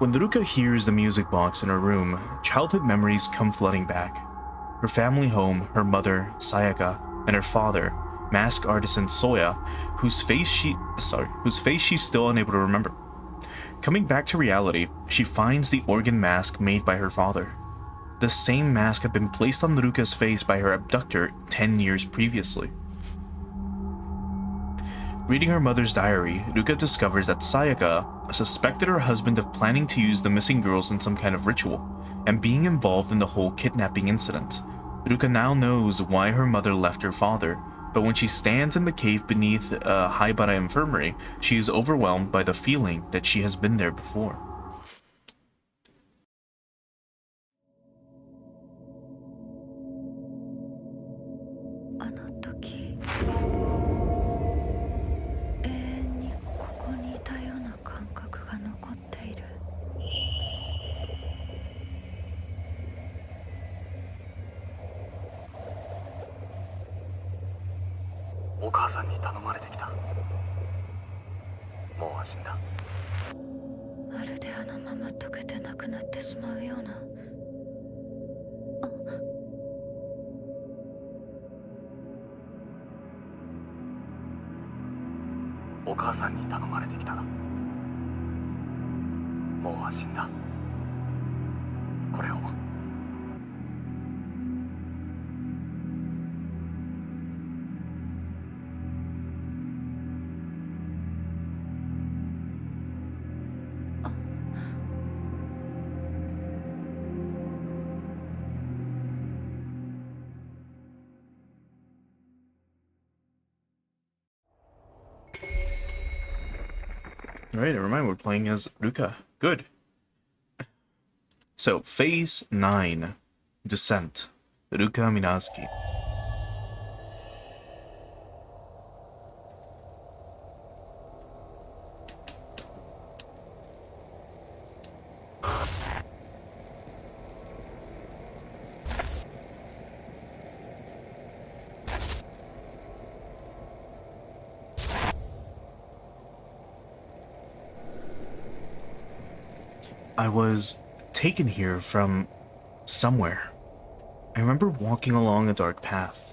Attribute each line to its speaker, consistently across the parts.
Speaker 1: When Ruka hears the music box in her room, childhood memories come flooding back. Her family home, her mother, Sayaka, and her father, mask artisan Soya, whose face she's still unable to remember. Coming back to reality, she finds the organ mask made by her father. The same mask had been placed on Ruka's face by her abductor 10 years previously. Reading her mother's diary, Ruka discovers that Sayaka suspected her husband of planning to use the missing girls in some kind of ritual, and being involved in the whole kidnapping incident. Ruka now knows why her mother left her father, but when she stands in the cave beneath Haibara Infirmary, she is overwhelmed by the feeling that she has been there before. Alright, never mind, we're playing as Ruka. Good. So, Phase 9. Descent. Ruka Minazuki. I was taken here from somewhere. I remember walking along a dark path.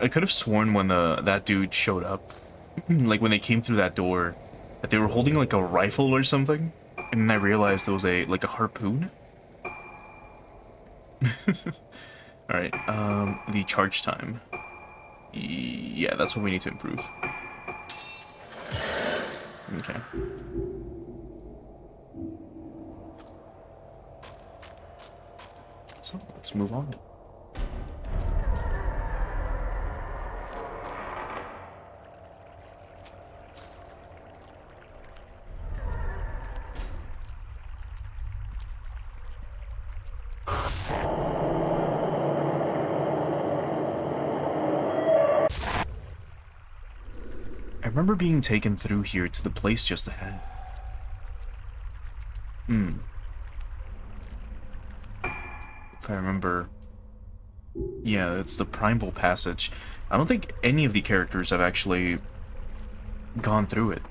Speaker 1: I could have sworn when that dude showed up, like when they came through that door, that they were holding like a rifle or something, and then I realized it was a harpoon. All right, the charge time. Yeah, that's what we need to improve. Okay. So let's move on. I remember being taken through here to the place just ahead. If I remember... Yeah, it's the Primeval Passage. I don't think any of the characters have actually gone through it.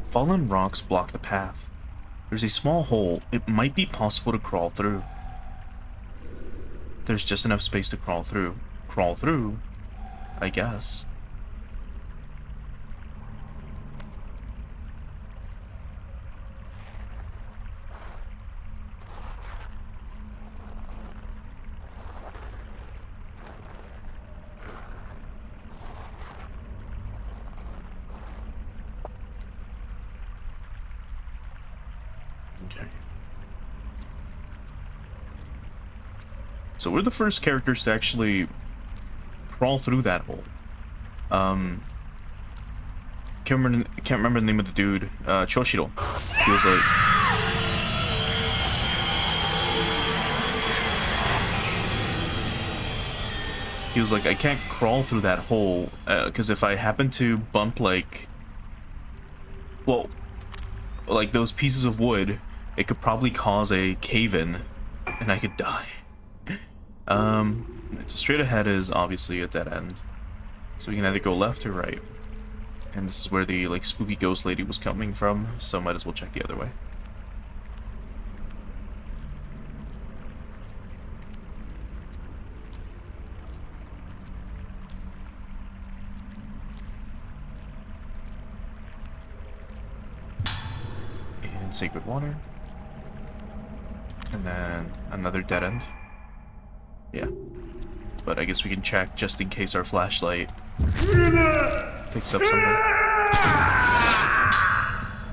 Speaker 1: Fallen rocks block the path. There's a small hole. It might be possible to crawl through. There's just enough space to crawl through. Crawl through? I guess. Okay. So we're the first characters to actually crawl through that hole. Can't remember the name of the dude. Choshiro. He was like... He was like, I can't crawl through that hole, because if I happen to bump, like... Well, like those pieces of wood, it could probably cause a cave-in, and I could die. So straight ahead is obviously a dead end. So we can either go left or right. And this is where the, like, spooky ghost lady was coming from, so might as well check the other way. And sacred water. And then another dead end. Yeah. But I guess we can check just in case our flashlight picks up something.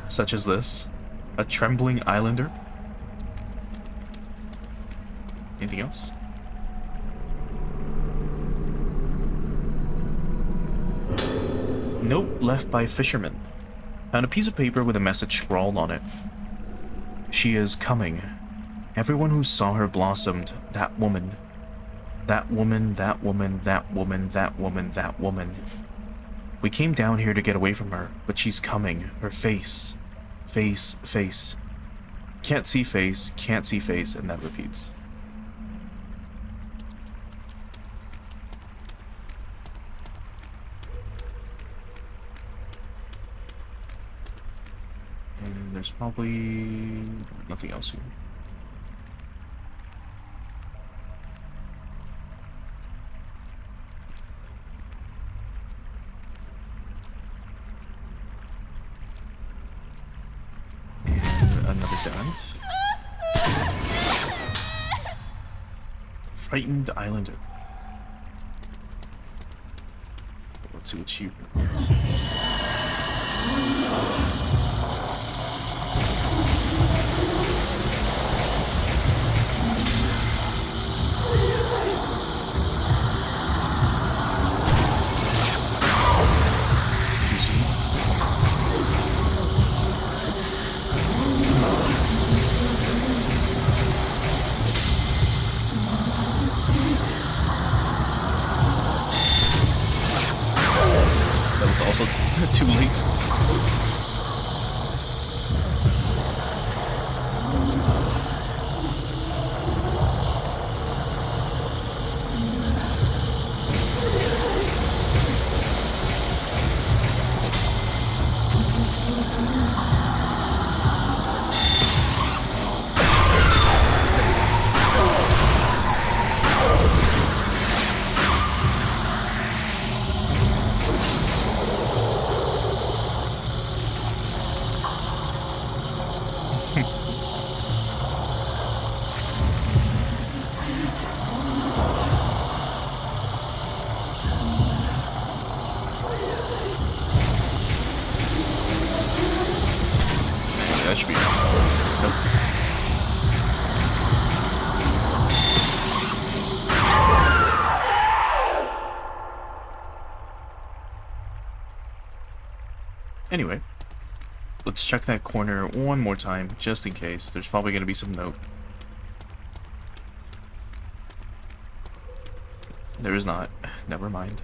Speaker 1: Such as this. A trembling islander. Anything else? Note left by fisherman. Found a piece of paper with a message scrawled on it. She is coming. Everyone who saw her blossomed. That woman. That woman, that woman, that woman, that woman, that woman. We came down here to get away from her, but she's coming. Her face. Face, face. Can't see face, and that repeats. And there's probably nothing else here. Frightened islander. Let's see what she wants. It's too soon. That was also too late. Anyway, let's check that corner one more time, just in case. There's probably going to be some note. There is not. Never mind.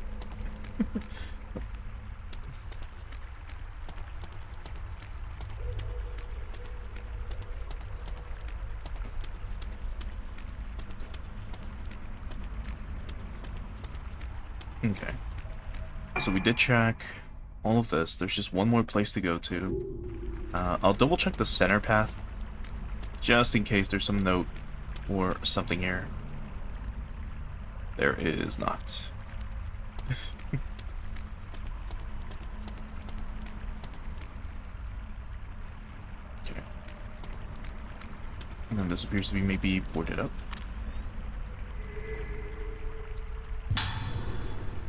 Speaker 1: Okay. So we did check all of this. There's just one more place to go to. I'll double check the center path, just in case there's some note or something here. There is not. Okay. And then this appears to be maybe boarded up.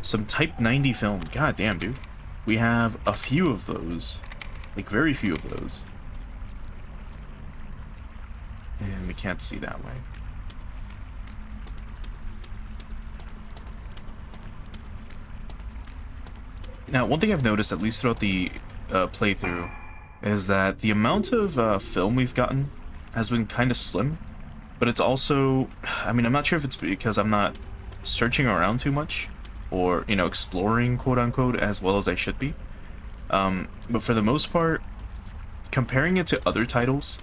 Speaker 1: Some Type 90 film. God damn, dude. We have a few of those. Like, very few of those. And we can't see that way. Now, one thing I've noticed, at least throughout the playthrough, is that the amount of film we've gotten has been kind of slim. But it's also... I mean, I'm not sure if it's because I'm not searching around too much, or, you know, exploring, quote-unquote, as well as I should be. But for the most part, comparing it to other titles,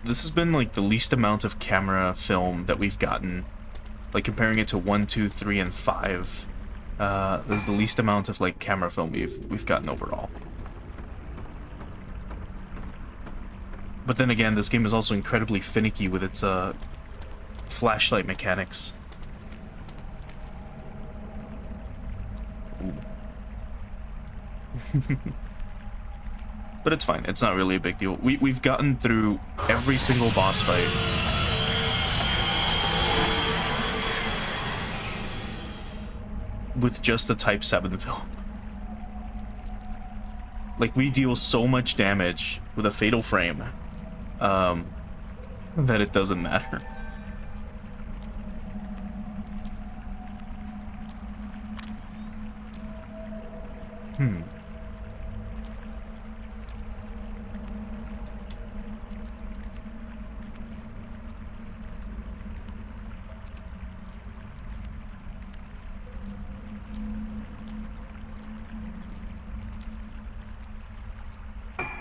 Speaker 1: this has been, like, the least amount of camera film that we've gotten. Like, comparing it to 1, 2, 3, and 5, this is the least amount of, like, camera film we've gotten overall. But then again, this game is also incredibly finicky with its, flashlight mechanics. But it's fine. It's not really a big deal. We've gotten through every single boss fight. With just the Type 7 film. Like, we deal so much damage with a fatal frame that it doesn't matter.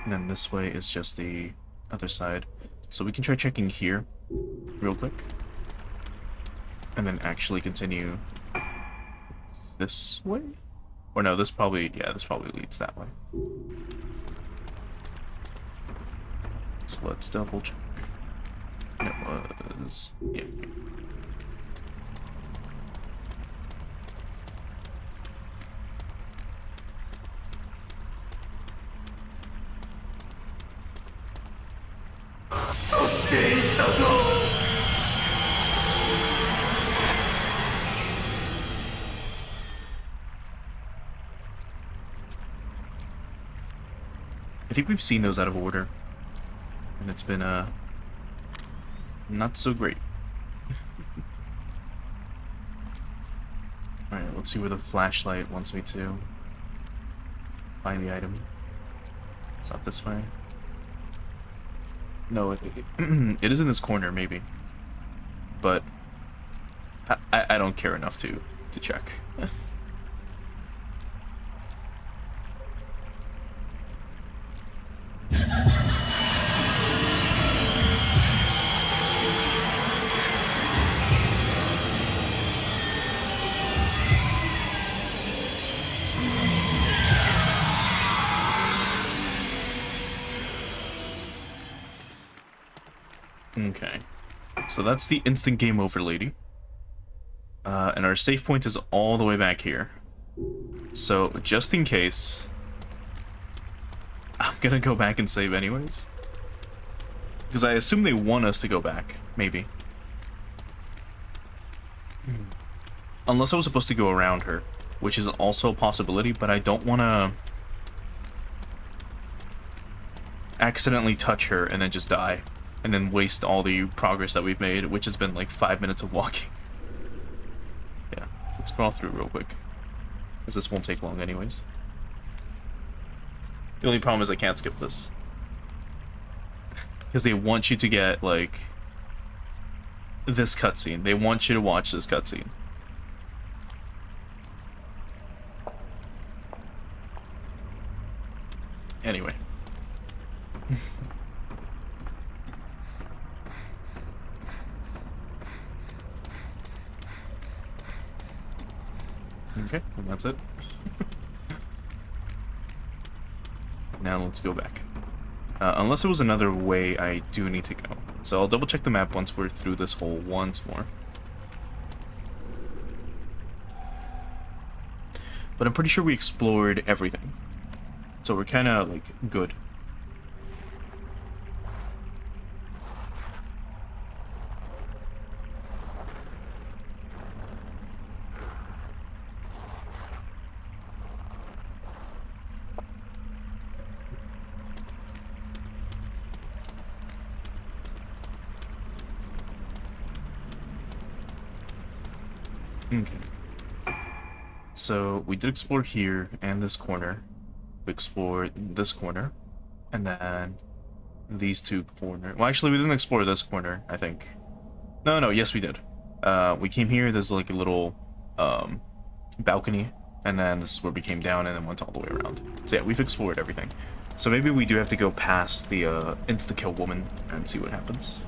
Speaker 1: And then this way is just the other side. So we can try checking here real quick. And then actually continue this way? Or no, this probably, yeah, this probably leads that way. So let's double check. It was, yeah. I think we've seen those out of order, and it's been not so great. Alright, let's see where the flashlight wants me to find the item. It's not this way. No, it is in this corner, maybe. But I don't care enough to check. Okay, so that's the instant game over lady. And our save point is all the way back here. So, just in case, I'm gonna go back and save anyways. Because I assume they want us to go back, maybe. Unless I was supposed to go around her, which is also a possibility, but I don't want to accidentally touch her and then just die. And then waste all the progress that we've made, which has been like 5 minutes of walking. Yeah, so let's crawl through real quick. Because this won't take long anyways. The only problem is I can't skip this. Because they want you to get, like, this cutscene. They want you to watch this cutscene. Anyway. Okay, and that's it. Now let's go back. Unless there was another way I do need to go. So I'll double check the map once we're through this hole once more. But I'm pretty sure we explored everything. So we're kind of, like, good. Okay. So we did explore here and this corner. We explored this corner. And then these two corners. Well, actually, we didn't explore this corner, I think. No, yes, we did. We came here. There's like a little balcony. And then this is where we came down and then went all the way around. So yeah, we've explored everything. So maybe we do have to go past the insta-kill woman and see what happens.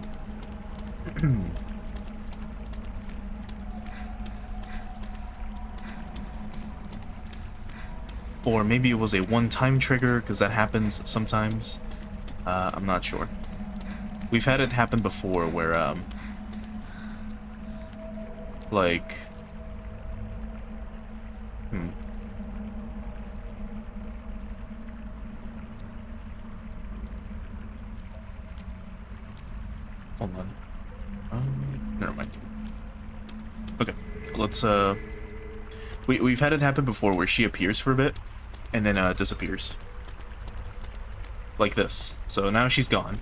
Speaker 1: Or maybe it was a one-time trigger, because that happens sometimes. I'm not sure. We've had it happen before where, like... Hold on. Never mind. Okay, let's, We've had it happen before where she appears for a bit, and then disappears. Like this. So now she's gone.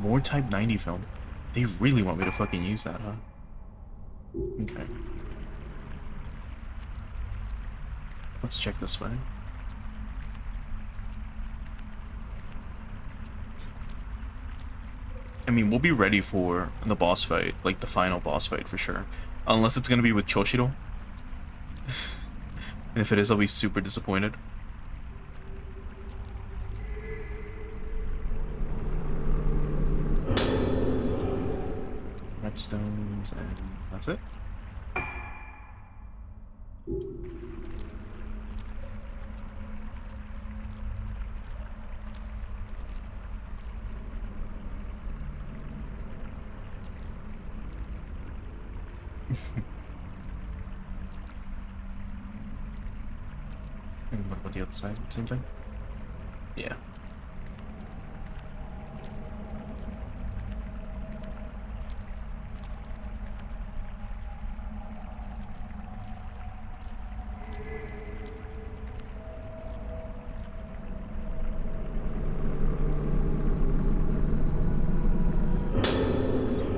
Speaker 1: More Type 90 film. They really want me to fucking use that, huh? Okay. Let's check this way. I mean, we'll be ready for the boss fight, like the final boss fight for sure. Unless it's gonna be with Choshiro. And if it is, I'll be super disappointed. Stones, and that's it. And what about the other side? Same thing? Yeah.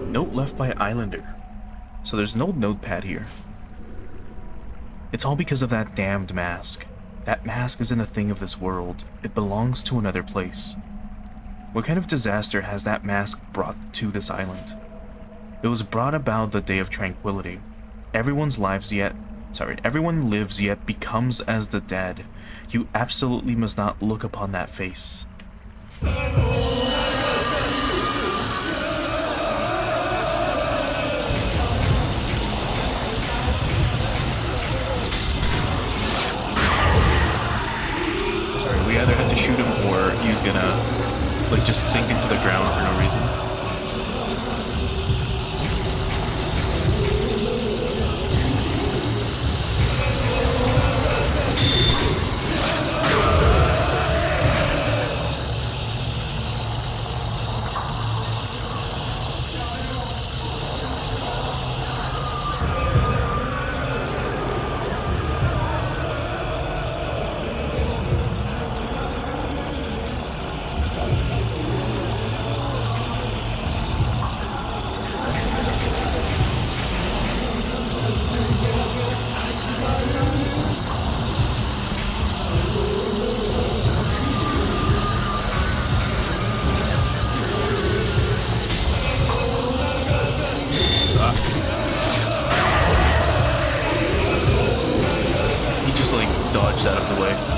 Speaker 1: Note left by Islander. So there's no notepad here. It's all because of that damned mask. That mask isn't a thing of this world. It belongs to another place. What kind of disaster has that mask brought to this island? It was brought about the Day of Tranquility. Everyone lives yet becomes as the dead. You absolutely must not look upon that face. We either had to shoot him or he was gonna, like, just sink into the ground for no reason.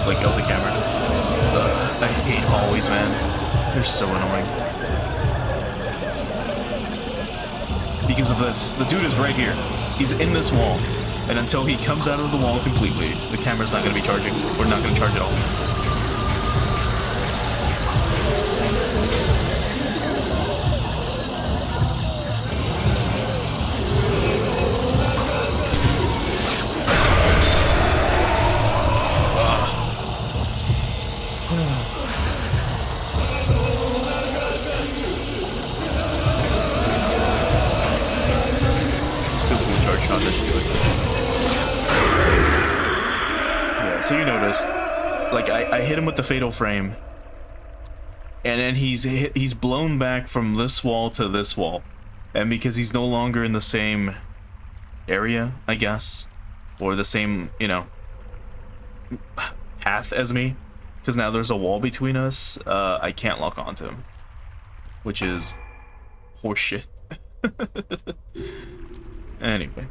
Speaker 1: like of the camera. I hate hallways, man. They're so annoying. Because of this, the dude is right here. He's in this wall, and until he comes out of the wall completely, the camera's not going to be charging. We're not going to charge at all. So you noticed, like I hit him with the fatal frame, and then he's blown back from this wall to this wall, and because he's no longer in the same area, I guess, or the same, you know, path as me, because now there's a wall between us, I can't lock onto him, which is horseshit. Anyway.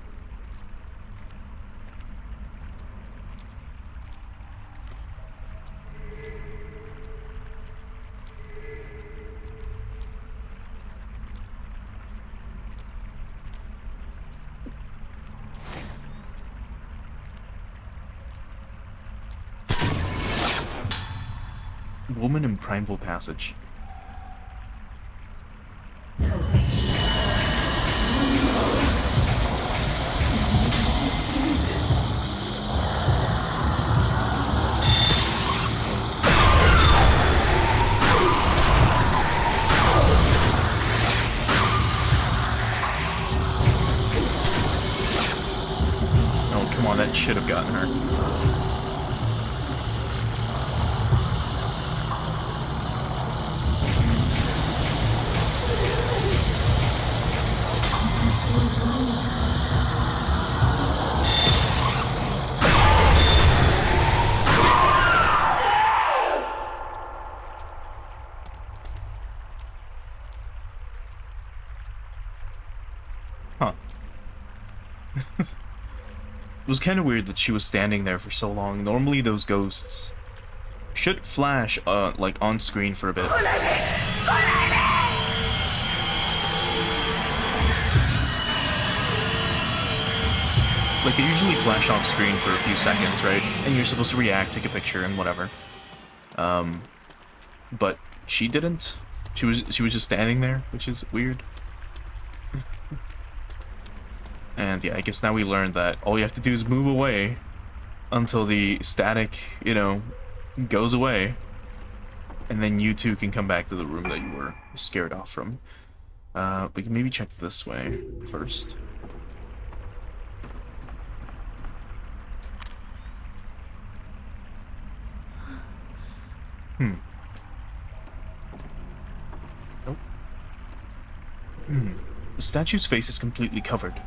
Speaker 1: Woman in Primeval Passage. Oh, come on, that should have gotten her. Huh. It was kind of weird that she was standing there for so long. Normally those ghosts should flash like on screen for a bit. Like they usually flash off screen for a few seconds, right? And you're supposed to react, take a picture, and whatever. But she didn't. She was just standing there, which is weird. And yeah, I guess now we learned that all you have to do is move away until the static, you know, goes away. And then you two can come back to the room that you were scared off from. We can maybe check this way first. Nope. The statue's face is completely covered.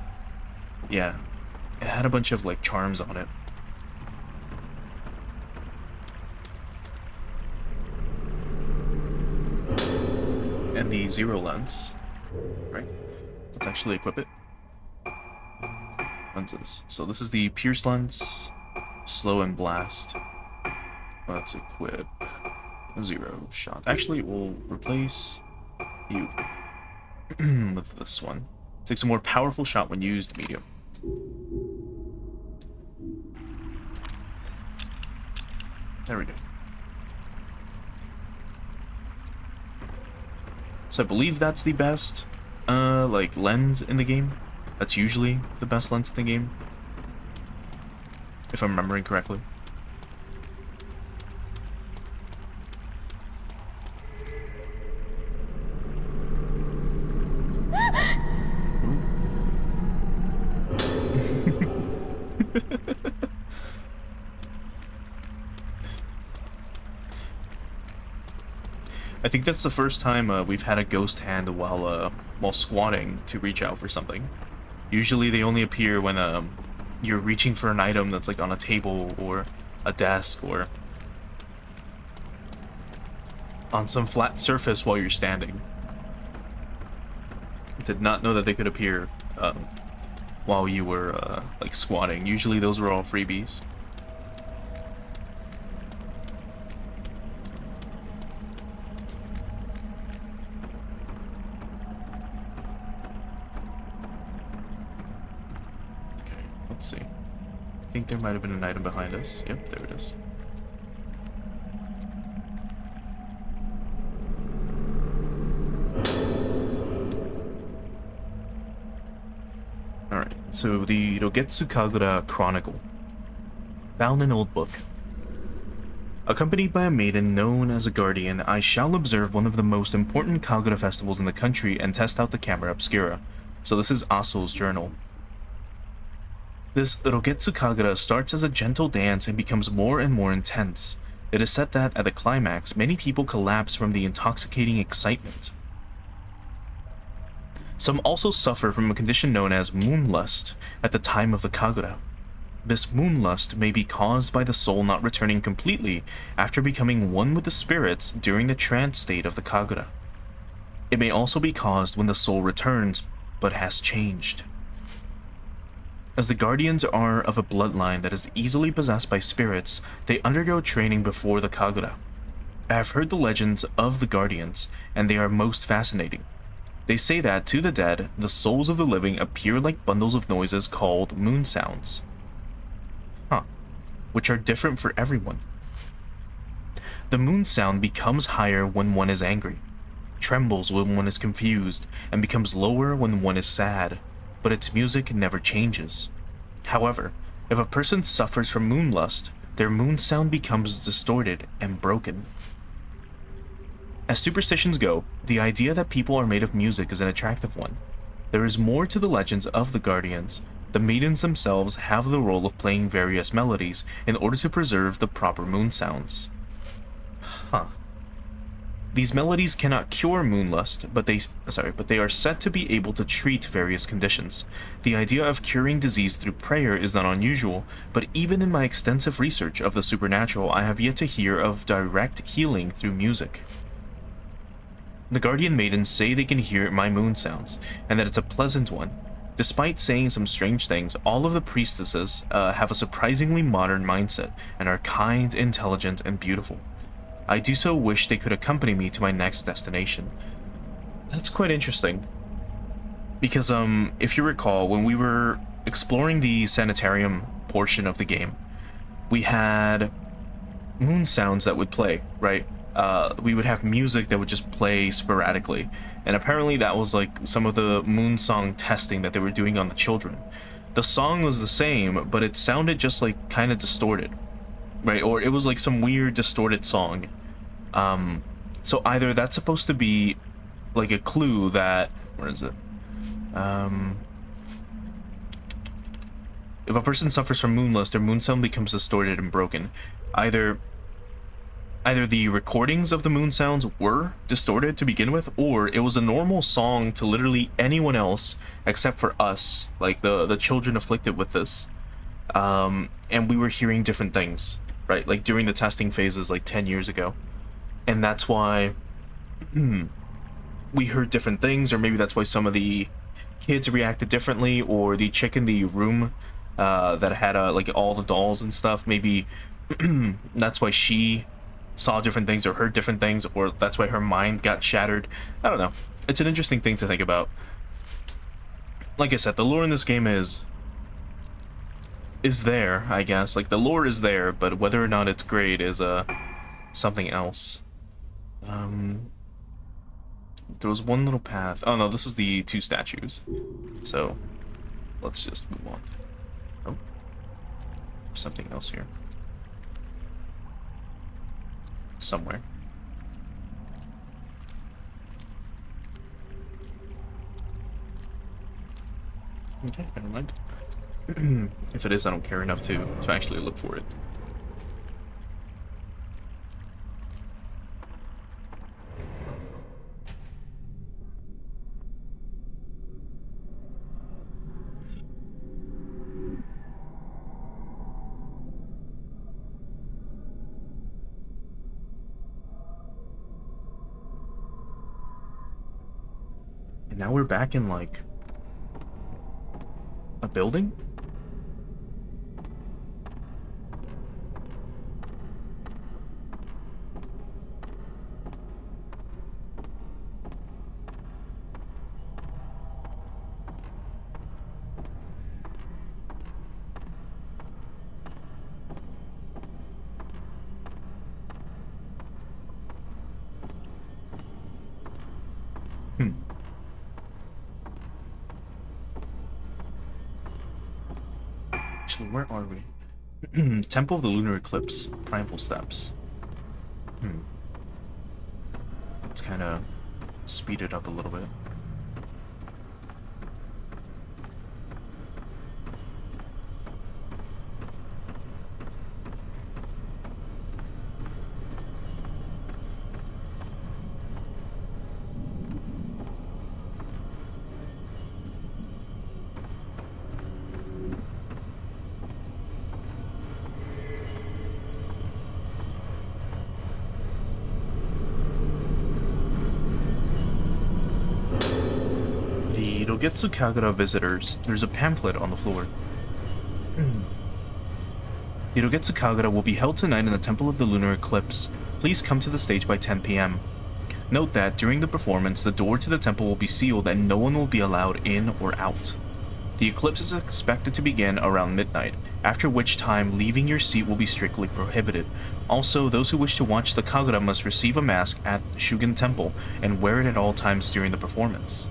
Speaker 1: Yeah, it had a bunch of, like, charms on it. And the zero lens, right? Let's actually equip it. Lenses. So this is the pierce lens, slow and blast. Let's equip zero shot. Actually, we'll replace you with this one. Takes a more powerful shot when used medium. There we go. So I believe that's the best, like, lens in the game. That's usually the best lens in the game, if I'm remembering correctly. I think that's the first time we've had a ghost hand while squatting to reach out for something. Usually they only appear when you're reaching for an item that's like on a table or a desk or on some flat surface while you're standing. I did not know that they could appear while you were like squatting. Usually those were all freebies. think there might have been an item behind us. Yep, there it is. Alright, so the Rogetsu Kagura Chronicle. Found an old book. Accompanied by a maiden known as a guardian, I shall observe one of the most important Kagura festivals in the country and test out the camera obscura. So this is Aso's journal. This Rogetsu Kagura starts as a gentle dance and becomes more and more intense. It is said that, at the climax, many people collapse from the intoxicating excitement. Some also suffer from a condition known as moonlust at the time of the Kagura. This moonlust may be caused by the soul not returning completely after becoming one with the spirits during the trance state of the Kagura. It may also be caused when the soul returns but has changed. As the guardians are of a bloodline that is easily possessed by spirits, they undergo training before the Kagura. I have heard the legends of the guardians, and they are most fascinating. They say that, to the dead, the souls of the living appear like bundles of noises called moon sounds. Which are different for everyone. The moon sound becomes higher when one is angry, trembles when one is confused, and becomes lower when one is sad, but its music never changes. However, if a person suffers from moonlust, their moon sound becomes distorted and broken. As superstitions go, the idea that people are made of music is an attractive one. There is more to the legends of the guardians. The maidens themselves have the role of playing various melodies in order to preserve the proper moon sounds. These melodies cannot cure moonlust, but they are said to be able to treat various conditions. The idea of curing disease through prayer is not unusual, but even in my extensive research of the supernatural, I have yet to hear of direct healing through music. The guardian maidens say they can hear my moon sounds, and that it's a pleasant one. Despite saying some strange things, all of the priestesses have a surprisingly modern mindset and are kind, intelligent, and beautiful. I do so wish they could accompany me to my next destination. That's quite interesting. Because, if you recall, when we were exploring the sanitarium portion of the game, we had moon sounds that would play, right? We would have music that would just play sporadically. And apparently that was like some of the moon song testing that they were doing on the children. The song was the same, but it sounded just like kind of distorted, right? Or it was like some weird distorted song. So either that's supposed to be like a clue that, where is it? If a person suffers from moonlust, their moon sound becomes distorted and broken. Either the recordings of the moon sounds were distorted to begin with, or it was a normal song to literally anyone else except for us, like the children afflicted with this. And we were hearing different things, right? Like during the testing phases like 10 years ago. And that's why we heard different things, or maybe that's why some of the kids reacted differently, or the chick in the room that had like all the dolls and stuff, maybe that's why she saw different things or heard different things, or that's why her mind got shattered. I don't know. It's an interesting thing to think about. Like I said, the lore in this game is there, I guess. Like, the lore is there, but whether or not it's great is something else. There was one little path. Oh no, this is the two statues. So let's just move on. Oh, there's something else here. Somewhere. Okay, never mind. If it is, I don't care enough to actually look for it. And now we're back in, like, a building? where are we? Temple of the Lunar Eclipse. Primeval Steps. Let's kind of speed it up a little bit. Getsu Kagura visitors. There's a pamphlet on the floor. Hirogetsu Kagura will be held tonight in the Temple of the Lunar Eclipse. Please come to the stage by 10 p.m. Note that during the performance, the door to the temple will be sealed and no one will be allowed in or out. The eclipse is expected to begin around midnight, after which time leaving your seat will be strictly prohibited. Also, those who wish to watch the Kagura must receive a mask at Shugen Temple and wear it at all times during the performance.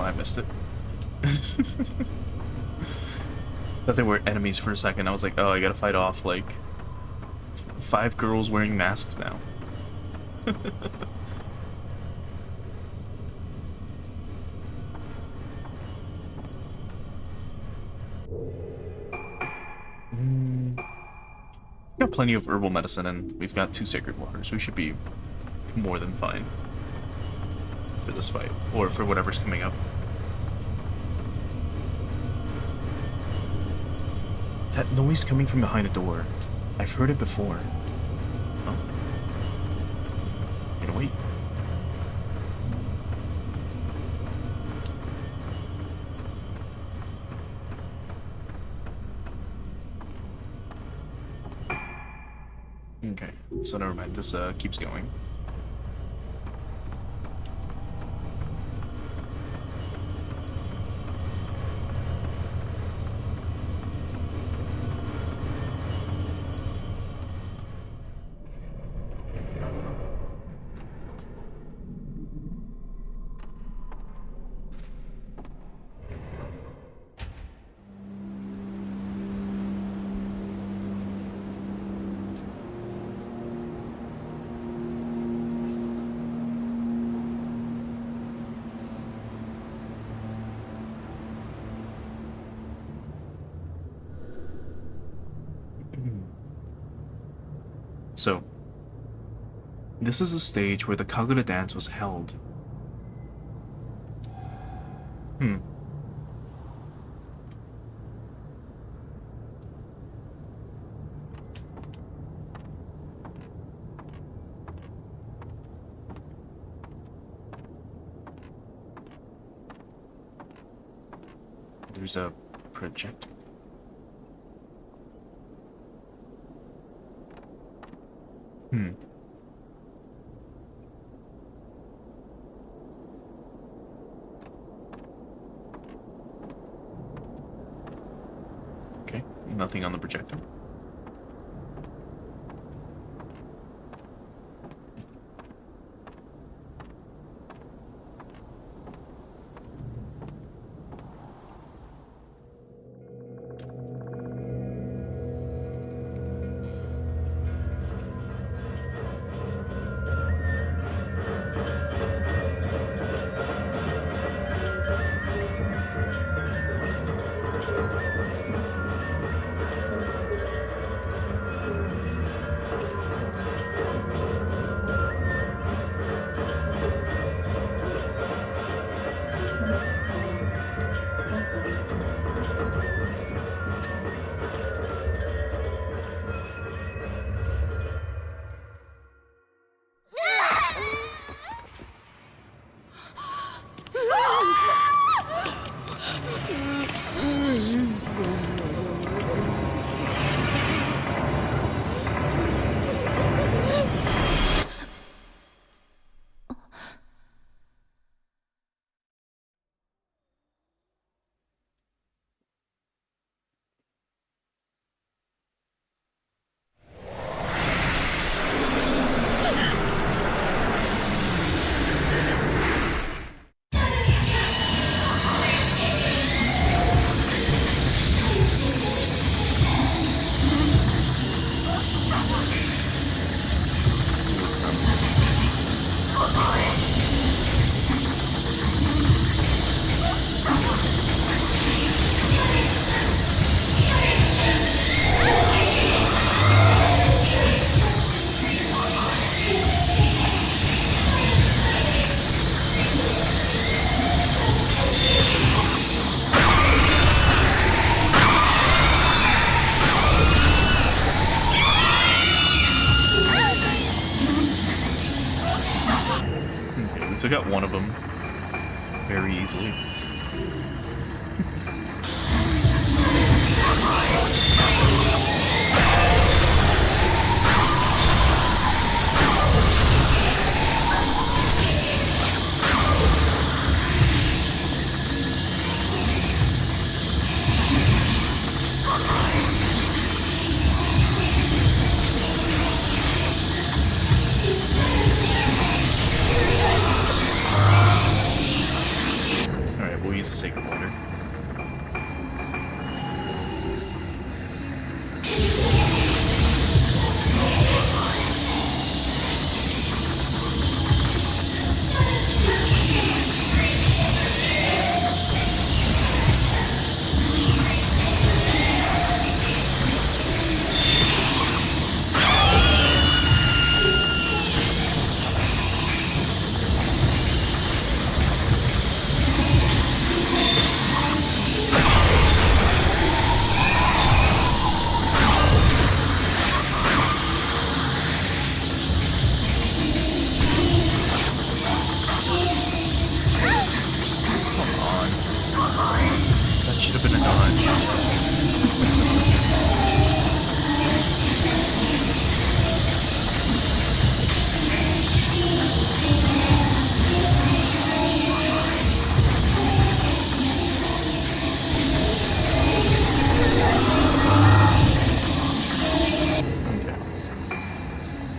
Speaker 1: I missed it. Thought they were enemies for a second. I was like, oh, I gotta fight off like 5 girls wearing masks now. We've got plenty of herbal medicine and we've got 2 sacred waters. We should be more than fine for this fight, or for whatever's coming up. That noise coming from behind the door. I've heard it before. Oh. Gonna wait. Okay, so never mind. This keeps going. So, this is the stage where the Kagura dance was held. There's a projector. Okay, nothing on the projector. took out one of them very easily. Alright, we'll use the sacred water.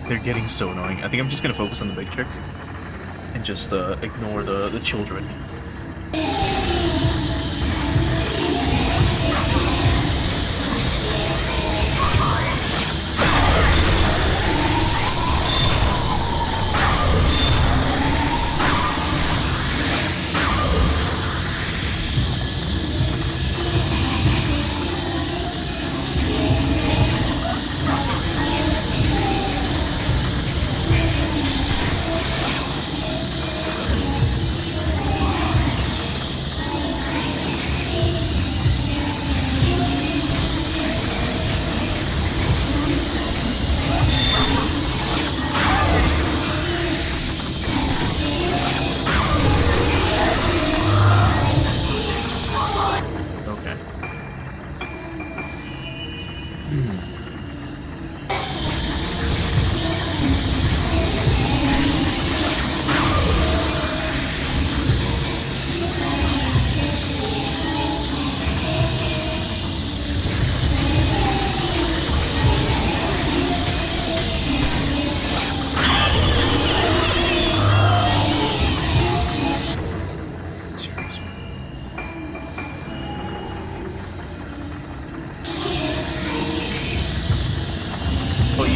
Speaker 1: They're getting so annoying. I think I'm just gonna focus on the big chick and just ignore the children.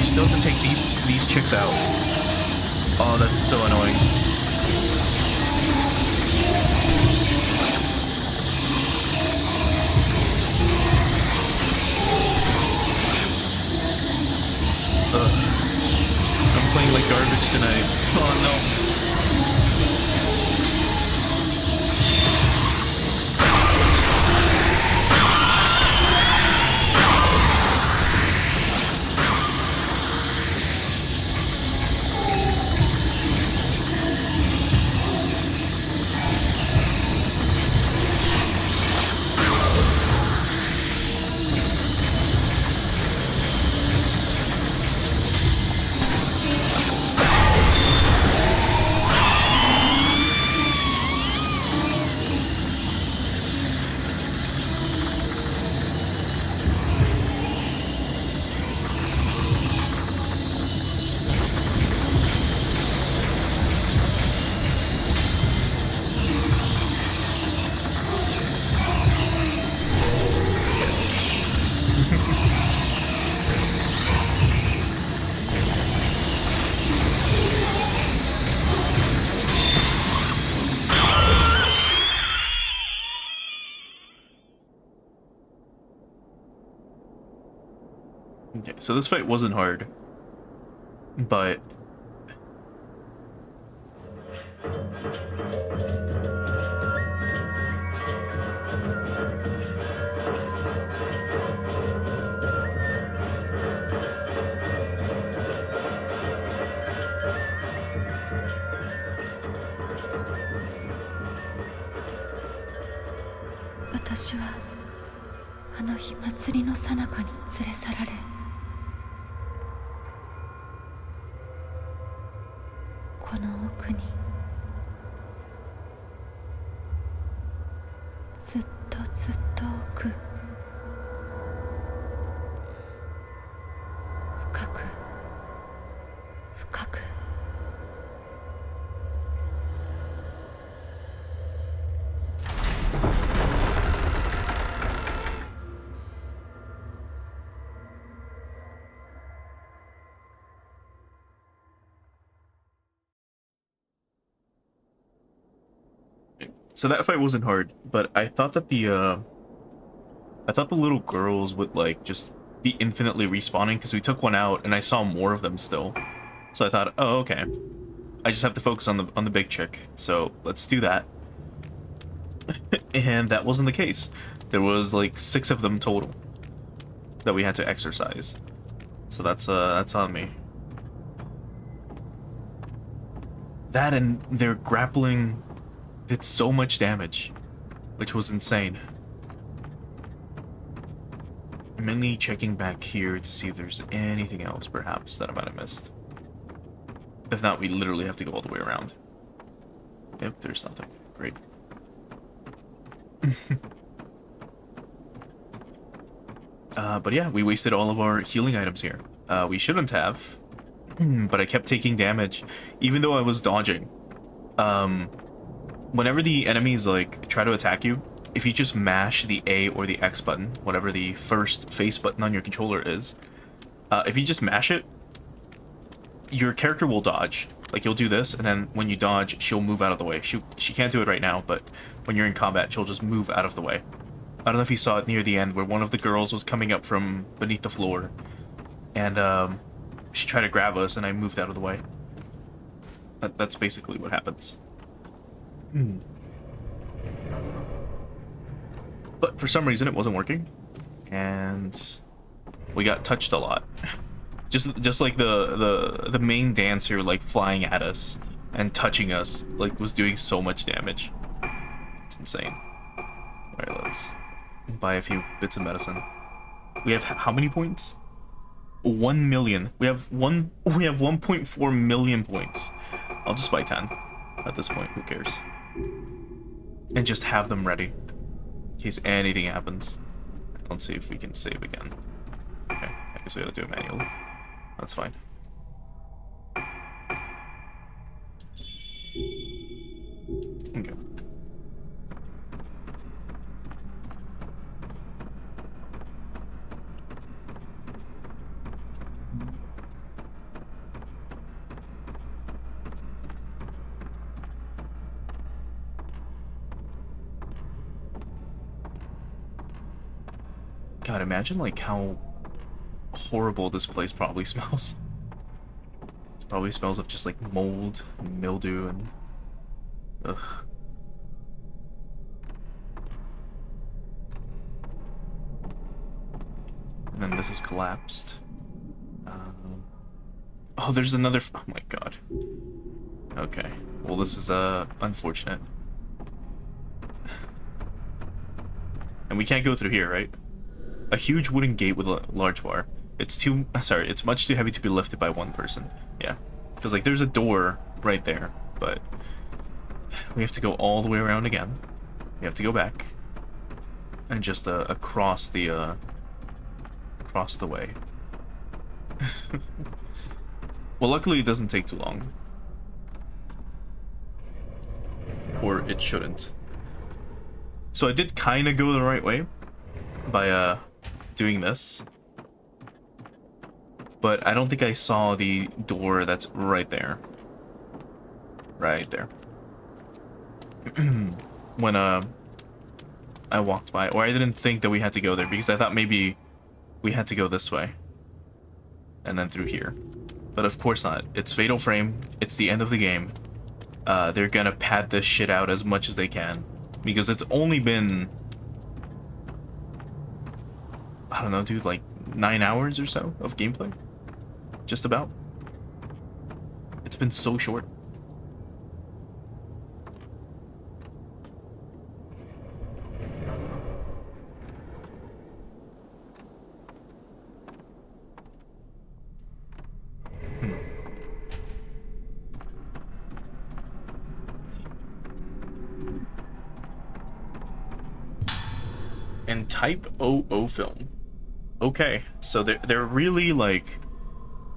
Speaker 1: Still have to take these chicks out. Oh, that's so annoying. I'm playing like garbage tonight. Oh no. Okay, so this fight wasn't hard, but
Speaker 2: 私はあの日祭りの最中に連れ去られ、この奥にずっとずっと奥、深く深く
Speaker 1: So that fight wasn't hard, but I thought that the little girls would like just be infinitely respawning because we took one out and I saw more of them still. So I thought, oh okay, I just have to focus on the big chick. So let's do that. And that wasn't the case. There was like 6 of them total that we had to exercise. So that's on me. That and their grappling did so much damage, which was insane. I'm mainly checking back here to see if there's anything else, perhaps, that I might have missed. If not, we literally have to go all the way around. Yep, there's nothing. Great. But yeah, we wasted all of our healing items here. We shouldn't have, but I kept taking damage, even though I was dodging. Whenever the enemies like try to attack you, if you just mash the A or the X button, whatever the first face button on your controller is, if you just mash it, your character will dodge. Like you'll do this, and then when you dodge, she'll move out of the way. She can't do it right now, but when you're in combat, she'll just move out of the way. I don't know if you saw it near the end where one of the girls was coming up from beneath the floor, and she tried to grab us, and I moved out of the way. That's basically what happens. But for some reason it wasn't working, and we got touched a lot. just like the main dancer like flying at us and touching us like was doing so much damage. It's insane. Alright, let's buy a few bits of medicine. We have how many points? 1 million. We have 1.4 million points. I'll just buy 10 at this point, who cares? And just have them ready in case anything happens. Let's see if we can save again. Okay, I guess I gotta do it manually. That's fine. Okay. God, imagine like how horrible this place probably smells. It probably smells of just like mold and mildew and ugh. And then this is collapsed. Oh, there's another. Oh my god. Okay. Well, this is unfortunate. And we can't go through here, right? A huge wooden gate with a large bar. It's much too heavy to be lifted by one person. Yeah. Because, like, there's a door right there, but we have to go all the way around again. We have to go back. And just, across the way. Well, luckily it doesn't take too long. Or it shouldn't. So I did kind of go the right way by, doing this. But I don't think I saw the door that's right there. Right there. When, I walked by. Or I didn't think that we had to go there, because I thought maybe we had to go this way. And then through here. But of course not. It's Fatal Frame. It's the end of the game. They're gonna pad this shit out as much as they can. Because it's only been... I don't know, dude, like 9 hours or so of gameplay? Just about. It's been so short. And type 00 film. Okay, so they're really like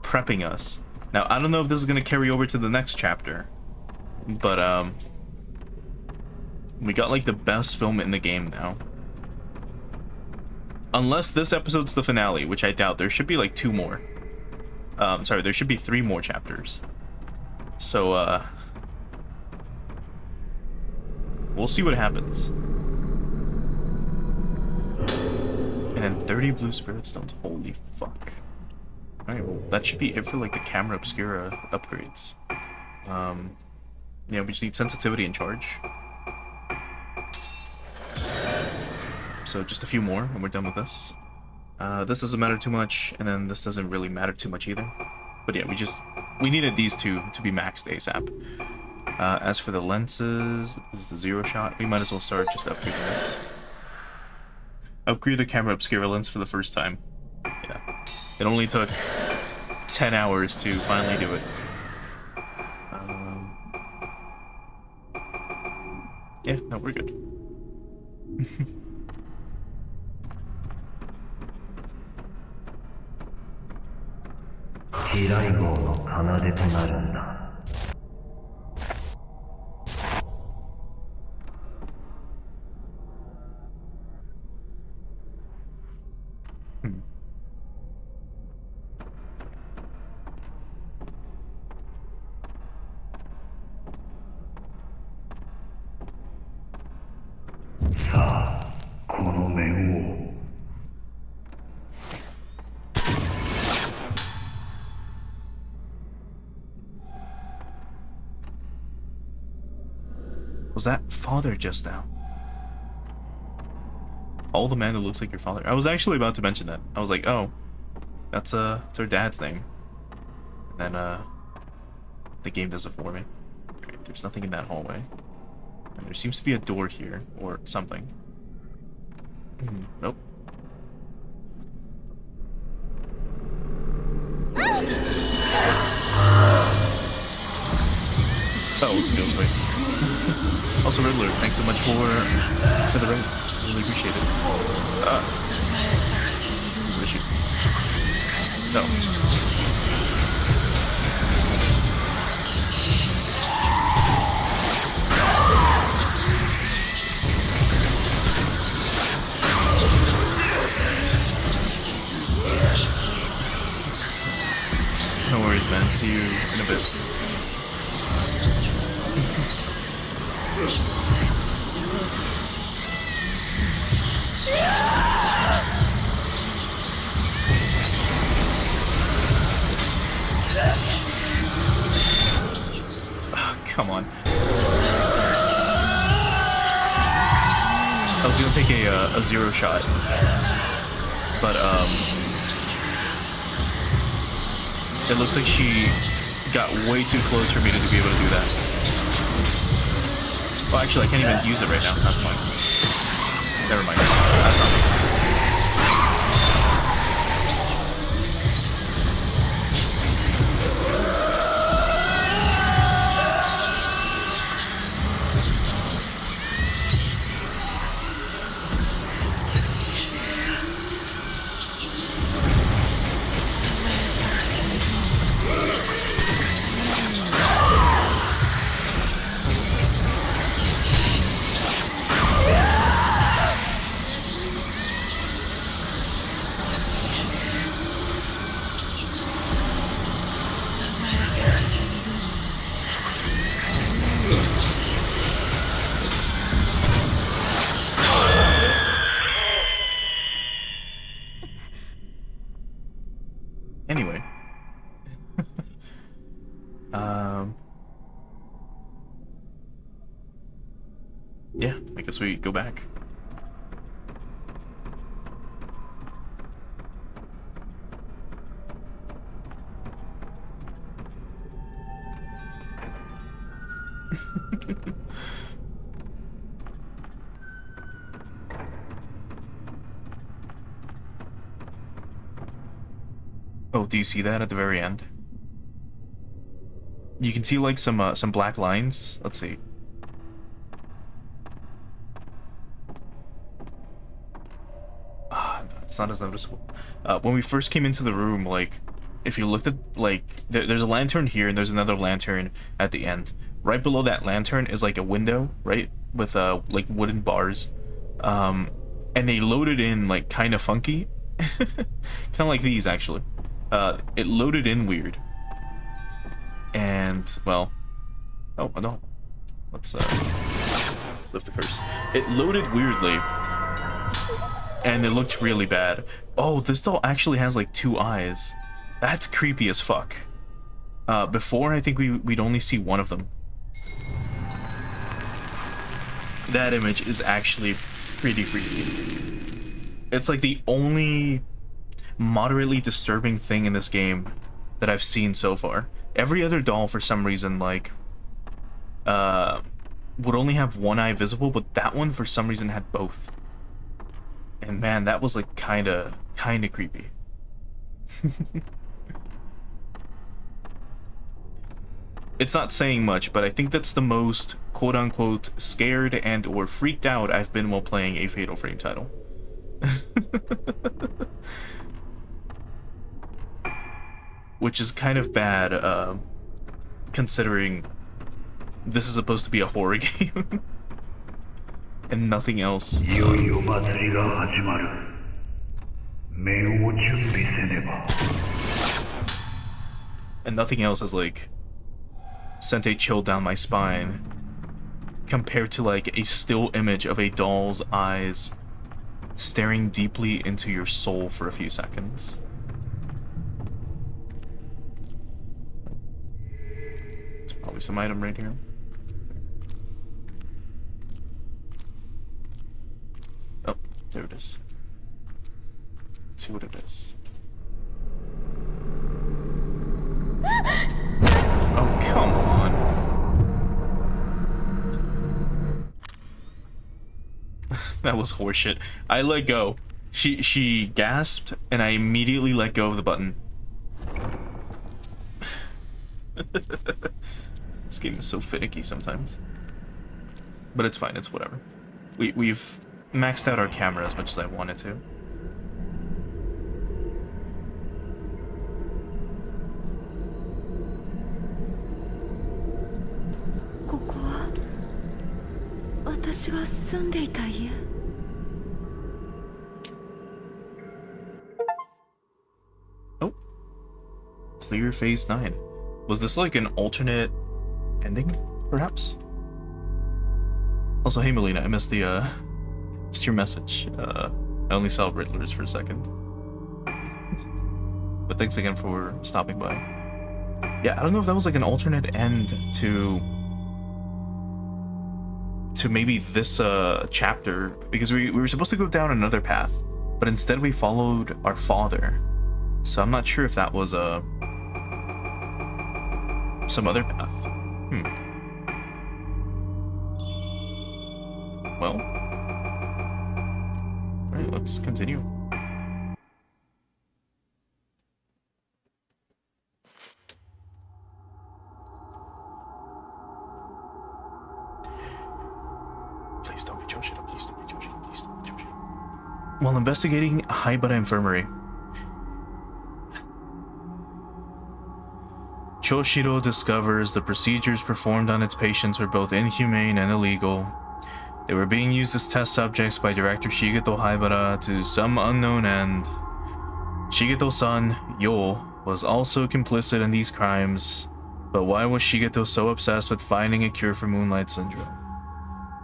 Speaker 1: prepping us. Now I don't know if this is gonna carry over to the next chapter, but we got like the best film in the game now. Unless this episode's the finale, which I doubt. There should be like 2 more. Sorry, there should be 3 more chapters. So we'll see what happens. And then 30 blue spirit stones. Holy fuck. Alright, well, that should be it for, like, the camera obscura upgrades. Yeah, we just need sensitivity and charge. So just a few more, and we're done with this. This doesn't matter too much, and then this doesn't really matter too much either. But yeah, we needed these 2 to be maxed ASAP. As for the lenses, this is the 0 shot. We might as well start just upgrading this. Upgrade the camera obscura lens for the first time. Yeah. It only took 10 hours to finally do it. Yeah, no, we're good. Was that father just now? Follow the man who looks like your father. I was actually about to mention that. I was like, oh, that's her dad's name. And then the game does it for me. Right, there's nothing in that hallway. And there seems to be a door here or something. Nope. Oh, it's a ghost fight. Also, Riddler, thanks so much for the raid. Really appreciate it. Where is she? No. No worries, man. See you in a bit. Oh, come on. I was gonna take a 0 shot, but it looks like she got way too close for me to be able to do that. Well, actually, I can't even use it right now. That's fine. Never mind. That's on me. Anyway. Yeah, I guess we go back. Oh, do you see that at the very end? You can see like some black lines. Let's see. it's not as noticeable. When we first came into the room, like, if you looked at, like, there's a lantern here and there's another lantern at the end. Right below that lantern is like a window, right, with like wooden bars, and they loaded in like kind of funky, kind of like these actually. It loaded in weird, and well, oh no, let's lift the curse. It loaded weirdly, and it looked really bad. Oh, this doll actually has like 2 eyes. That's creepy as fuck. Before, I think we'd only see one of them. That image is actually pretty freaky. It's like the only moderately disturbing thing in this game that I've seen so far. Every other doll, for some reason, like, would only have 1 eye visible, but that one, for some reason, had both. And man, that was like kinda creepy. It's not saying much, but I think that's the most quote-unquote scared and or freaked out I've been while playing a Fatal Frame title. Which is kind of bad, considering this is supposed to be a horror game. And nothing else. And nothing else has, like, sent a chill down my spine compared to like a still image of a doll's eyes staring deeply into your soul for a few seconds. There's probably some item right here. Oh, there it is. Let's see what it is. Oh, come on. That was horseshit. I let go. She gasped, and I immediately let go of the button. This game is so finicky sometimes. But it's fine, it's whatever. We've maxed out our camera as much as I wanted to. Oh. Clear phase 9. Was this like an alternate ending, perhaps? Also, hey Melina, I missed the missed your message. I only saw Riddlers for a second. But thanks again for stopping by. Yeah, I don't know if that was like an alternate end to maybe this chapter, because we were supposed to go down another path, but instead we followed our father. So I'm not sure if that was some other path. Well, alright, let's continue. Please don't be Choshiro, please don't be Choshiro, please don't be Choshiro. While investigating Haibara Infirmary, Choshiro discovers the procedures performed on its patients were both inhumane and illegal. They were being used as test subjects by Director Shigeto Haibara to some unknown end. Shigeto's son, Yo, was also complicit in these crimes, but why was Shigeto so obsessed with finding a cure for Moonlight Syndrome?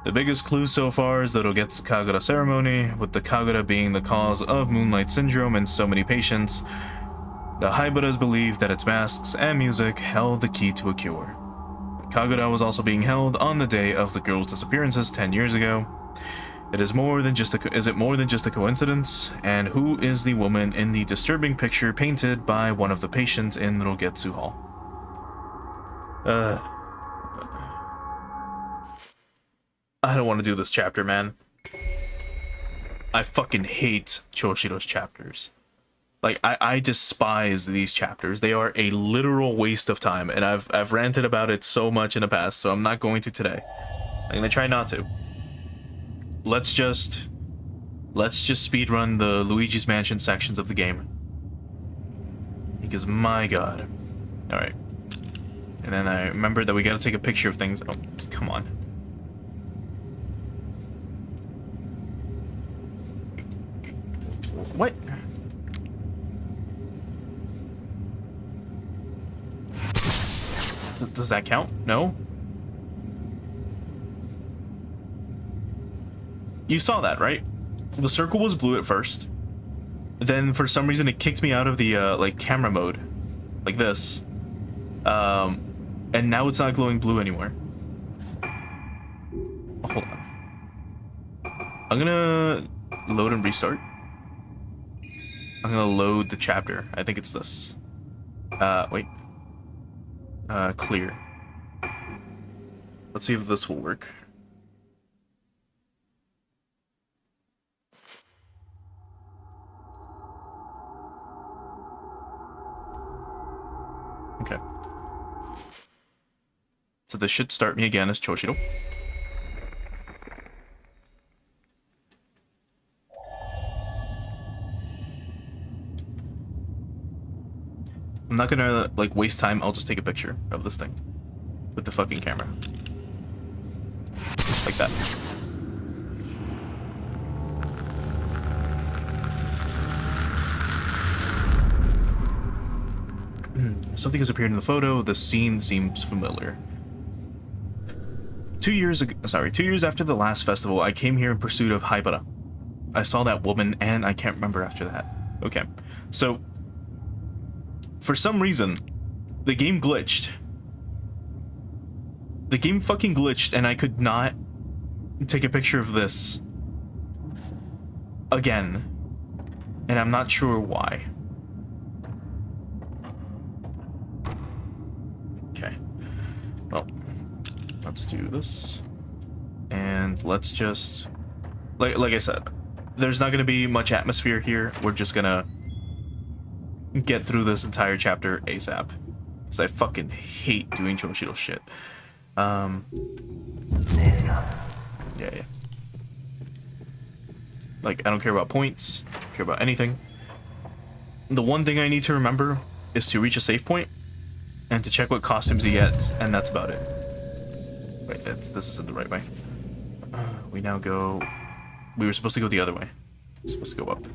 Speaker 1: The biggest clue so far is the Rogetsu Kagura ceremony, with the Kagura being the cause of Moonlight Syndrome in so many patients. The Haibaras believed that its masks and music held the key to a cure. Kagura was also being held on the day of the girl's disappearances 10 years ago. Is it more than just a coincidence? And who is the woman in the disturbing picture painted by one of the patients in Rogetsu Hall? I don't want to do this chapter, man. I fucking hate Choshiro's chapters. Like, I despise these chapters. They are a literal waste of time, and I've ranted about it so much in the past, so I'm not going to today. I'm gonna try not to. Let's just Let's just speedrun the Luigi's Mansion sections of the game. Because my god. Alright. And then I remember that we gotta take a picture of things. Oh, come on. What? Does that count? No? You saw that, right? The circle was blue at first. Then for some reason it kicked me out of the like camera mode. Like this. And now it's not glowing blue anymore. Oh, hold on. I'm gonna load and restart. I'm gonna load the chapter. I think it's this. Wait. Clear. Let's see if this will work. Okay. So this should start me again as Choshiro. I'm not gonna like waste time. I'll just take a picture of this thing with the fucking camera. Like that. Something has appeared in the photo. The scene seems familiar. 2 years after the last festival, I came here in pursuit of Haibara. I saw that woman, and I can't remember after that. Okay, so for some reason, the game glitched. The game fucking glitched, and I could not take a picture of this again, and I'm not sure why. Okay, well, let's do this, and let's just like I said, there's not gonna be much atmosphere here. We're just gonna get through this entire chapter ASAP, because I fucking hate doing Choshiro shit. Yeah. Like, I don't care about points, I don't care about anything. The one thing I need to remember is to reach a save point and to check what costumes he gets, and that's about it. Wait, this isn't the right way. We now go... We were supposed to go the other way. We're supposed to go up.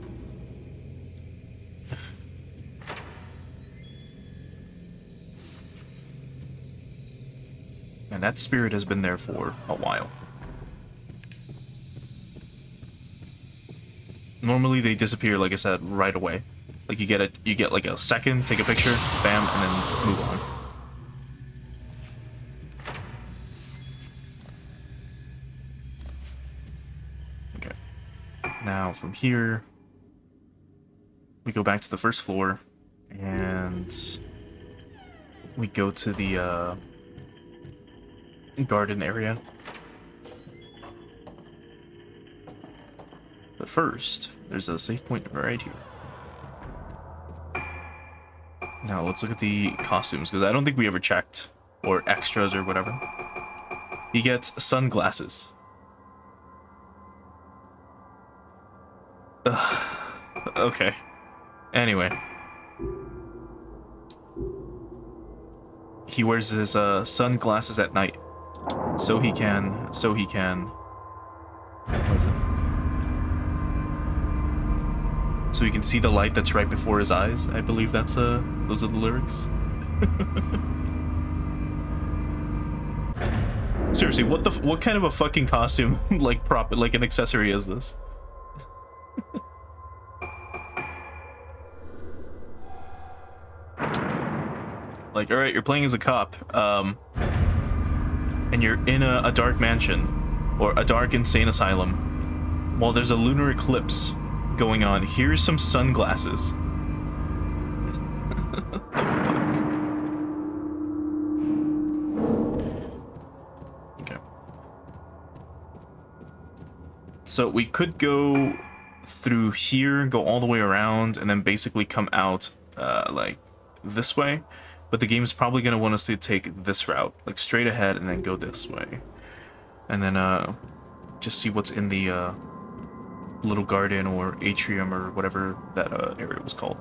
Speaker 1: And that spirit has been there for a while. Normally they disappear, like I said, right away. Like you get like a second, take a picture, bam, and then move on. Okay. Now from here, we go back to the first floor, and we go to the garden area. But first, there's a save point right here. Now let's look at the costumes, because I don't think we ever checked, or extras or whatever. He gets sunglasses. Ugh. Okay. Anyway. He wears his sunglasses at night. So he can... What is it? So he can see the light that's right before his eyes. I believe that's those are the lyrics. Seriously, what kind of a fucking costume, like like an accessory is this? Like, alright, you're playing as a cop, and you're in a dark mansion, or a dark insane asylum, while there's a lunar eclipse going on. Here's some sunglasses. What the fuck? Okay. So we could go through here, go all the way around, and then basically come out like this way. But the game's probably going to want us to take this route, like straight ahead, and then go this way. And then just see what's in the little garden or atrium or whatever that area was called.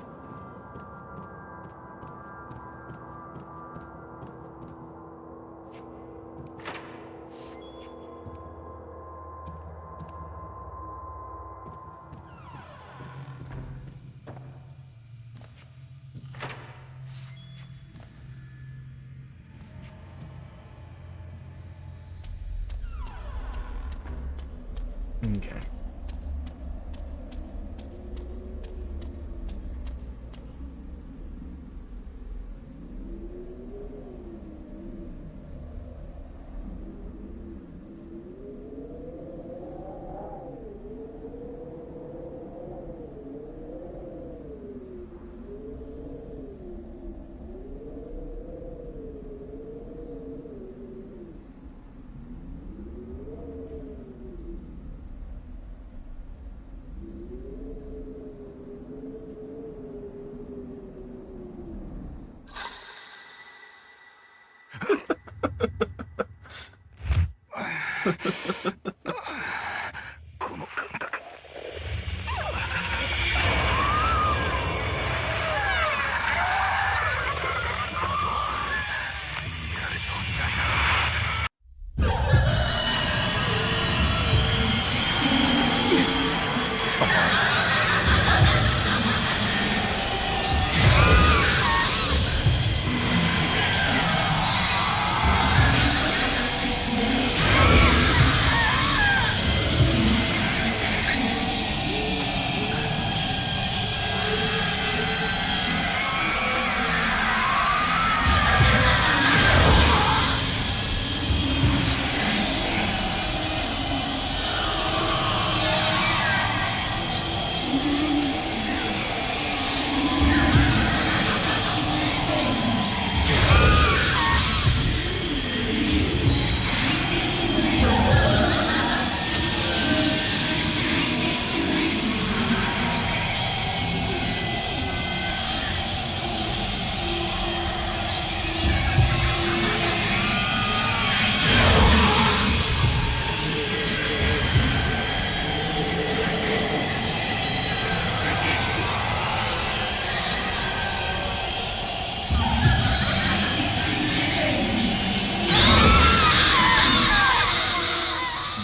Speaker 1: Okay. Come on.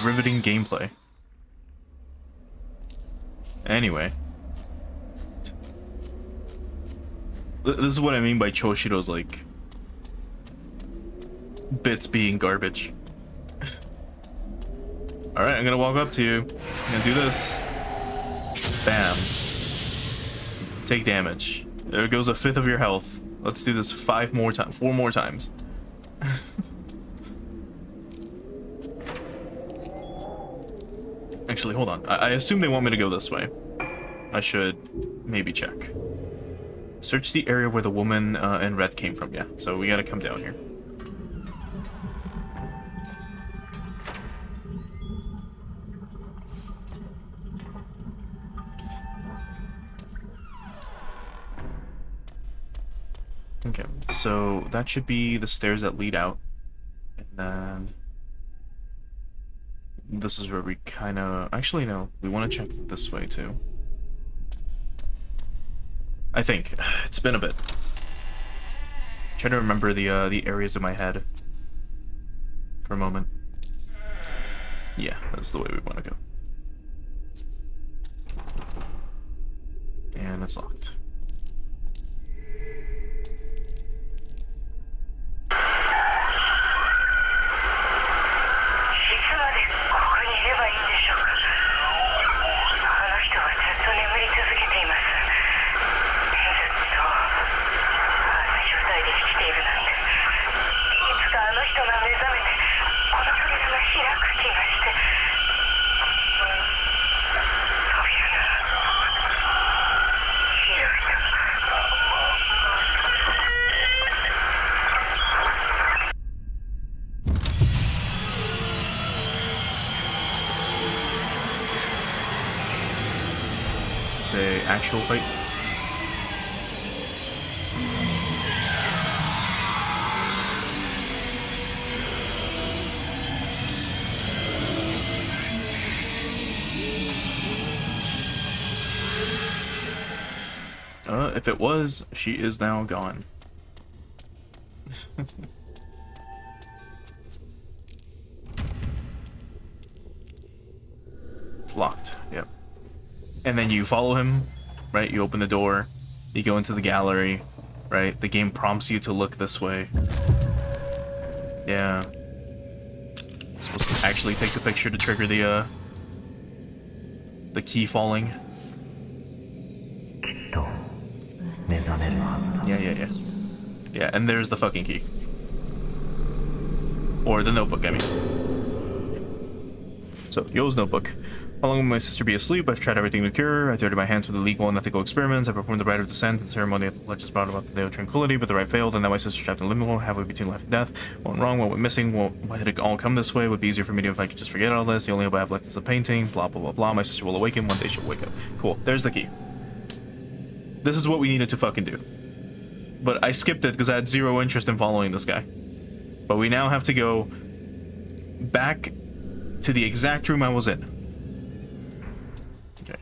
Speaker 1: Riveting gameplay. Anyway. This is what I mean by Choshiro's, like, bits being garbage. Alright, I'm gonna walk up to you. I'm gonna do this. Bam. Take damage. There goes a fifth of your health. Let's do this 4 more times. Actually, hold on. I assume they want me to go this way. I should maybe check. Search the area where the woman in red came from. Yeah, so we gotta come down here. Okay, so that should be the stairs that lead out. And then this is where we kind of... Actually, no. We want to check this way, too. I think. It's been a bit. Trying to remember the areas in my head for a moment. Yeah, that's the way we want to go. And it's locked. Actual fight. If it was, she is now gone. It's locked, yep. And then you follow him, right? You open the door, you go into the gallery, right? The game prompts you to look this way. Yeah. Supposed to actually take the picture to trigger the key falling. Yeah. Yeah, and there's the fucking key. Or the notebook, I mean. So, Yo's notebook. How long will my sister be asleep? I've tried everything to cure her. I dirtied my hands with illegal and ethical experiments. I performed the rite of descent and the ceremony of legends brought about the day of tranquility, but the rite failed, and now my sister's trapped in limbo, halfway between life and death. What went wrong? What went missing? Why did it all come this way? It would be easier for me if I could just forget all this. The only hope I have left is a painting. Blah, blah, blah, blah. My sister will awaken. One day she'll wake up. Cool. There's the key. This is what we needed to fucking do. But I skipped it because I had zero interest in following this guy. But we now have to go back to the exact room I was in. Okay.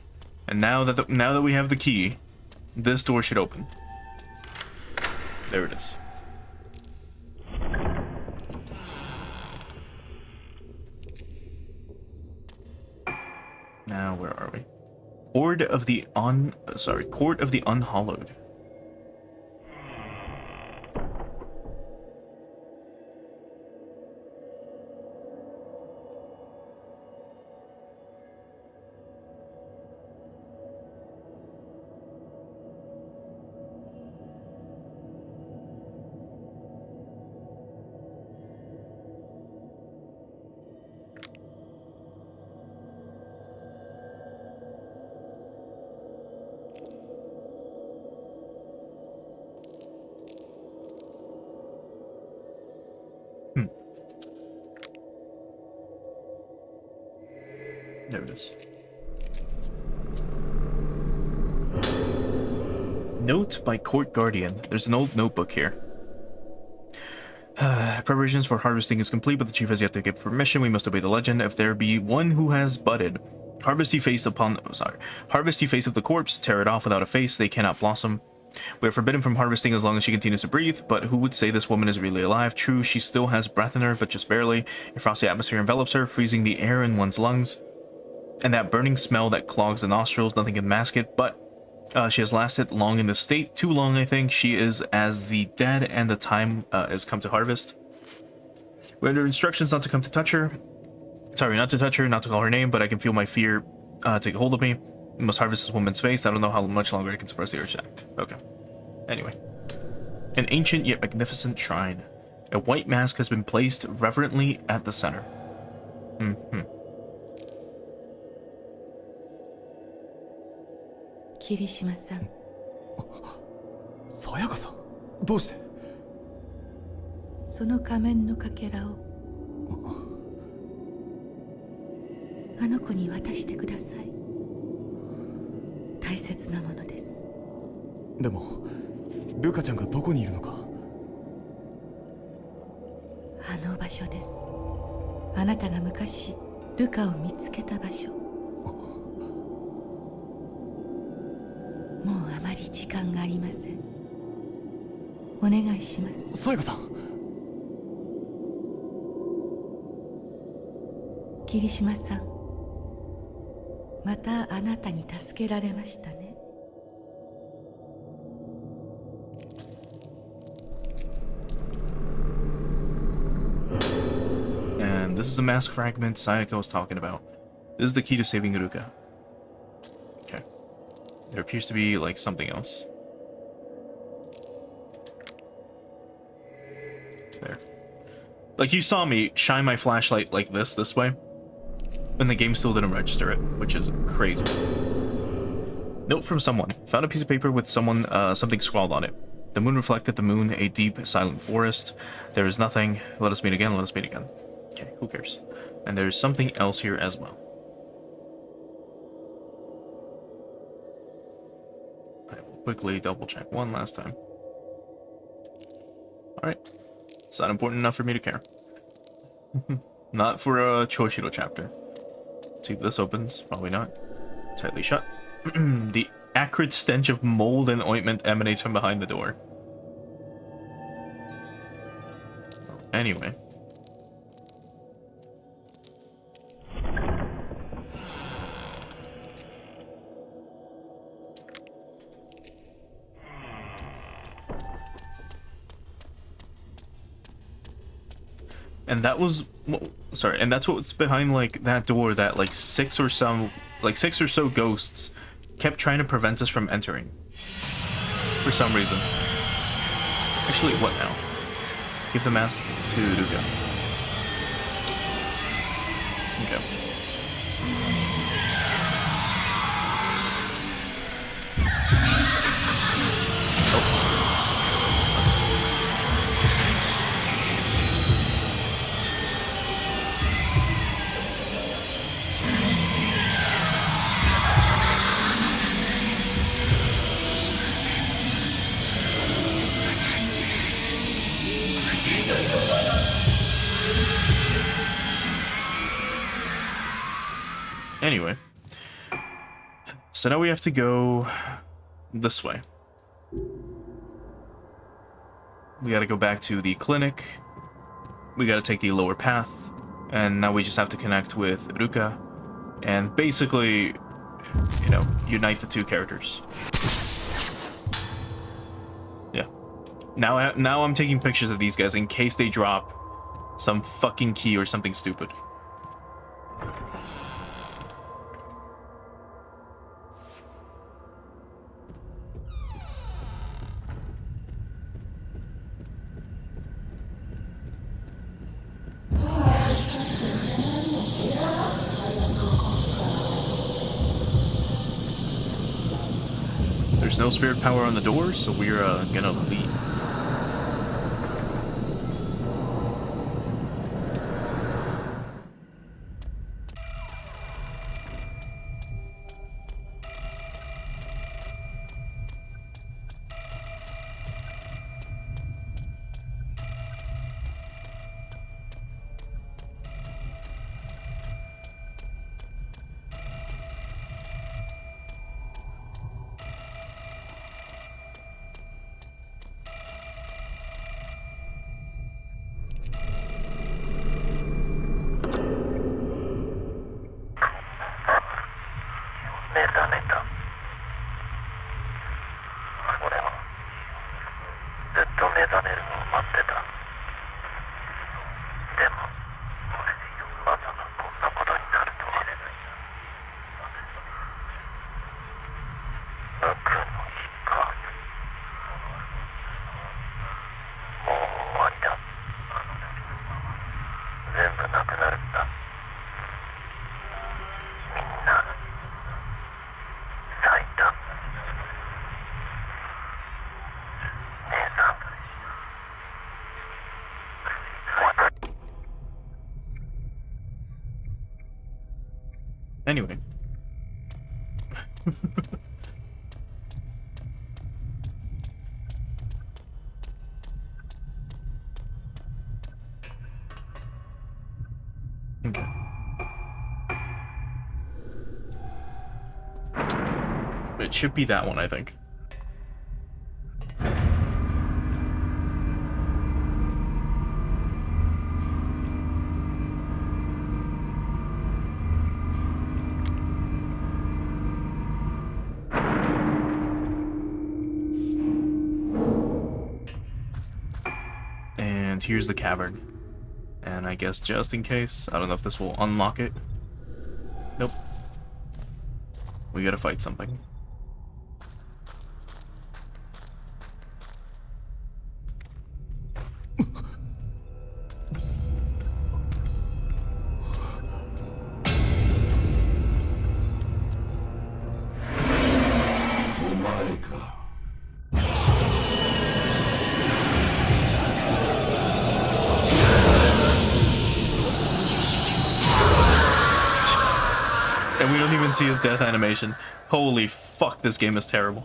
Speaker 1: And now that we have the key, this door should open. There it is. Now where are we? Court of the Unhallowed. There it is. Note by Court Guardian. There's an old notebook here. Preparations for harvesting is complete, but the chief has yet to give permission. We must obey the legend. If there be one who has budded, harvest ye face of the corpse, tear it off without a face, they cannot blossom. We are forbidden from harvesting as long as she continues to breathe, but who would say this woman is really alive? True, she still has breath in her, but just barely. A frosty atmosphere envelops her, freezing the air in one's lungs. And that burning smell that clogs the nostrils, nothing can mask it, but she has lasted long in this state. Too long, I think. She is as the dead, and the time has come to harvest. We're under instructions not to come to touch her. Sorry, not to touch her, not to call her name, but I can feel my fear take hold of me. We must harvest this woman's face. I don't know how much longer I can suppress the urge to act. Okay. Anyway. An ancient yet magnificent shrine. A white mask has been placed reverently at the center.
Speaker 2: Kirishima-san.
Speaker 3: さやかさん、どうして？
Speaker 2: その仮面のかけらをあの子に渡してください。大切なものです。
Speaker 3: でもルカちゃんがどこにいるのか。
Speaker 2: あの場所です。あなたが昔ルカを見つけた場所。もうあまり時間がありません。お願いします。
Speaker 3: さやかさん。
Speaker 2: 霧島さん、またあなたに助けられましたね。
Speaker 1: And this is a mask fragment Sayaka was talking about. This is the key to saving Ruka. Okay. There appears to be, like, something else. There. Like, you saw me shine my flashlight like this way. And the game still didn't register it, which is crazy. Note from someone. Found a piece of paper with something scrawled on it. The moon reflected the moon, a deep, silent forest. There is nothing. Let us meet again, let us meet again. Okay, who cares? And there's something else here as well. I will quickly double check one last time. Alright. It's not important enough for me to care. Not for a Choshiro chapter. See if this opens. Probably not. Tightly shut. The acrid stench of mold and ointment emanates from behind the door. Anyway. And that was, sorry, and that's what's behind like that door that like six or so ghosts kept trying to prevent us from entering. For some reason. Actually, what now? Give the mask to Ruka. Okay. Anyway, so now we have to go this way. We gotta go back to the clinic. We gotta take the lower path. And now we just have to connect with Ruka. And basically, you know, unite the two characters. Yeah. Now I'm taking pictures of these guys in case they drop some fucking key or something stupid. There's no spirit power on the door, so we're gonna leave. Anyway. Okay. It should be that one, I think. And here's the cavern. And I guess just in case, I don't know if this will unlock it. Nope. We gotta fight something. And we don't even see his death animation. Holy fuck, this game is terrible.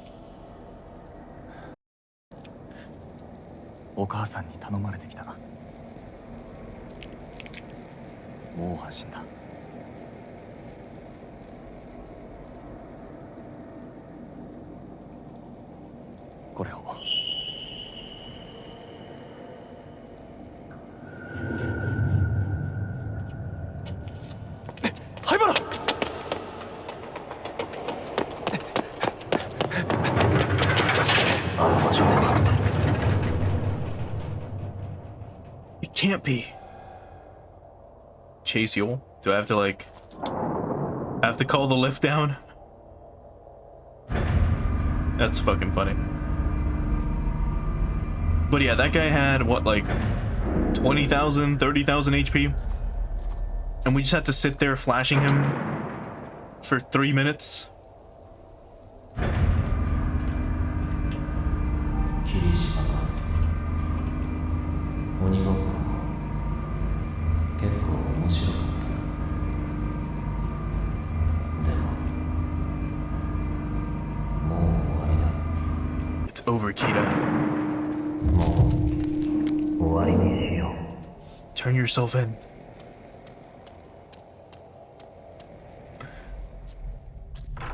Speaker 3: お母さんに頼まれてきた。もう安心だ。これを。灰原！
Speaker 1: It can't be. Chase you? Do I have to like... I have to call the lift down? That's fucking funny. But yeah, that guy had, what, like 20,000, 30,000 HP? And we just had to sit there flashing him for 3 minutes?
Speaker 4: 鬼ごっこ結構面白かったな。でももう終わりだ。
Speaker 1: It's over, Kita.
Speaker 4: もう終わりにしよう。
Speaker 1: Turn yourself in.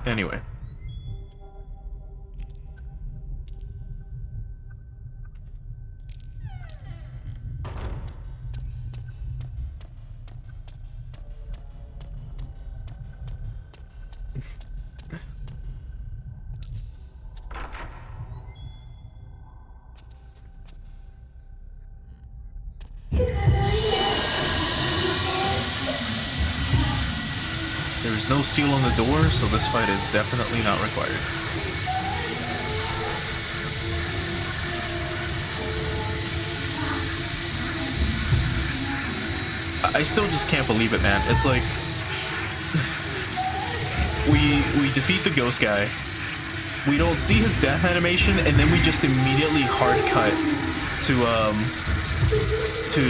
Speaker 1: Anyway. There's no seal on the door, so this fight is definitely not required. I still just can't believe it, man. It's like we defeat the ghost guy. We don't see his death animation, and then we just immediately hard cut to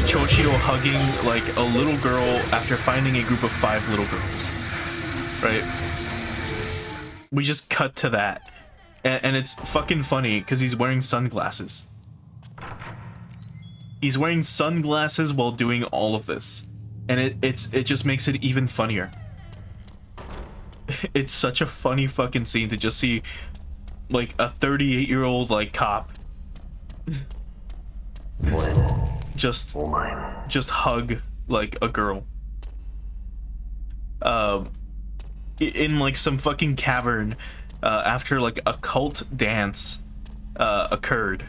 Speaker 1: Choshiro hugging like a little girl after finding a group of 5 little girls. Right? We just cut to that. And it's fucking funny because he's wearing sunglasses. He's wearing sunglasses while doing all of this. And it just makes it even funnier. It's such a funny fucking scene to just see like a 38-year-old like cop just hug like a girl. In like some fucking cavern after like a cult dance occurred.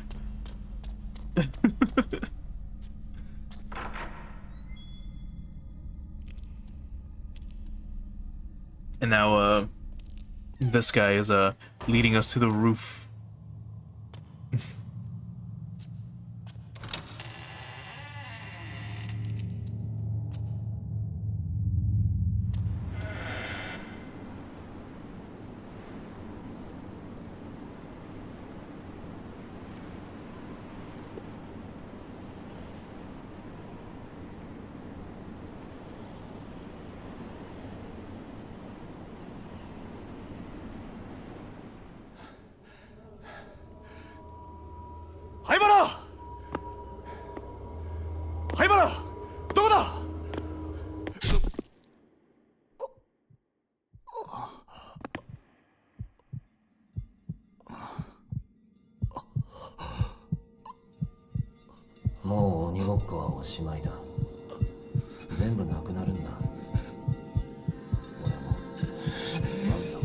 Speaker 1: And now this guy is leading us to the roof.
Speaker 4: もう鬼ごっこはおしまいだ。全部なくなるんだ。俺もあんたも。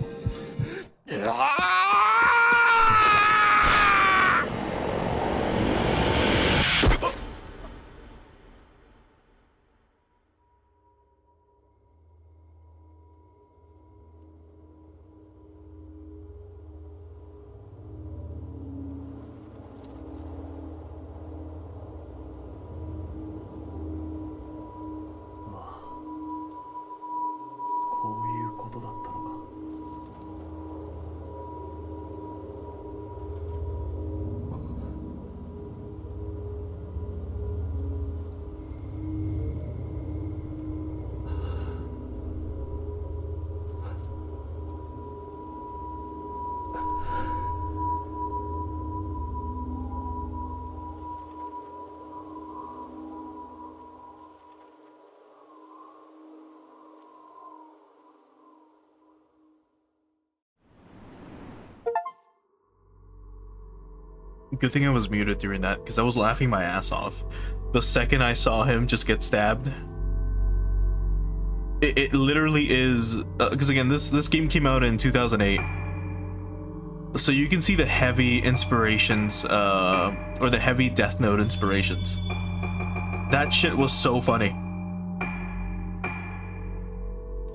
Speaker 1: Good thing I was muted during that, because I was laughing my ass off. The second I saw him just get stabbed, it literally is, because again, this game came out in 2008, so you can see the heavy inspirations, or the heavy Death Note inspirations. That shit was so funny.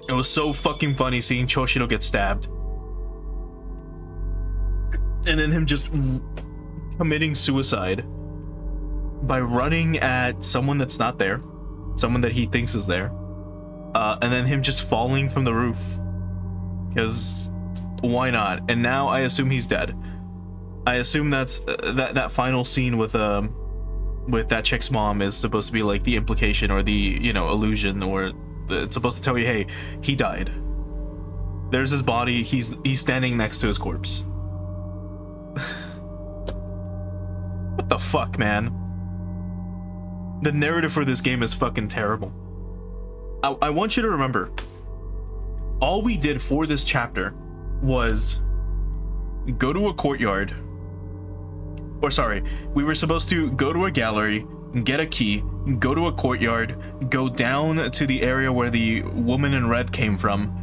Speaker 1: It was so fucking funny seeing Choshiro get stabbed, and then him just committing suicide by running at someone that's not there, someone that he thinks is there, and then him just falling from the roof, because why not? And now I assume he's dead. I assume that's that final scene with that chick's mom is supposed to be like the implication, or the, you know, illusion, or it's supposed to tell you, hey, he died. There's his body, he's standing next to his corpse. What the fuck, man? The narrative for this game is fucking terrible. I want you to remember, all we did for this chapter was go to a courtyard, or sorry, we were supposed to go to a gallery, get a key, go to a courtyard, go down to the area where the woman in red came from,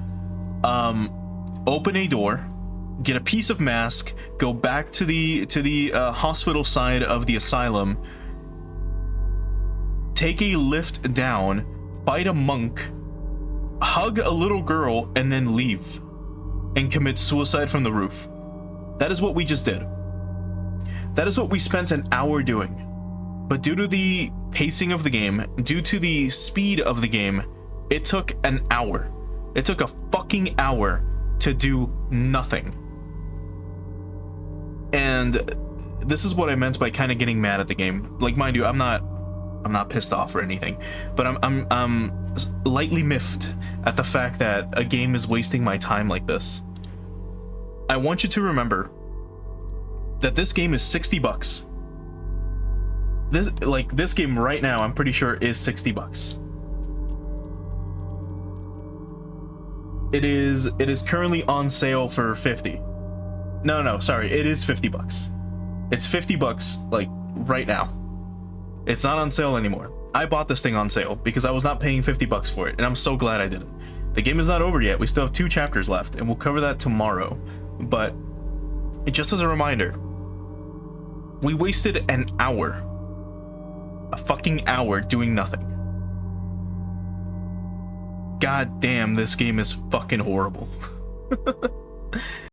Speaker 1: open a door, get a piece of mask, go back to the hospital side of the asylum, take a lift down, fight a monk, hug a little girl, and then leave and commit suicide from the roof. That is what we just did. That is what we spent an hour doing. But due to the pacing of the game, due to the speed of the game, it took an hour. It took a fucking hour to do nothing. And this is what I meant by kind of getting mad at the game. Like, mind you, I'm not pissed off or anything, but I'm lightly miffed at the fact that a game is wasting my time like this. I want you to remember that this game is $60. This game right now, I'm pretty sure, is $60. It is currently on sale for 50. No, sorry, it is $50. It's $50 like right now. It's not on sale anymore. I bought this thing on sale because I was not paying $50 for it, and I'm so glad I did it. The game is not over yet. We still have 2 chapters left, and we'll cover that tomorrow. But just as a reminder, we wasted an hour, a fucking hour, doing nothing. God damn, this game is fucking horrible.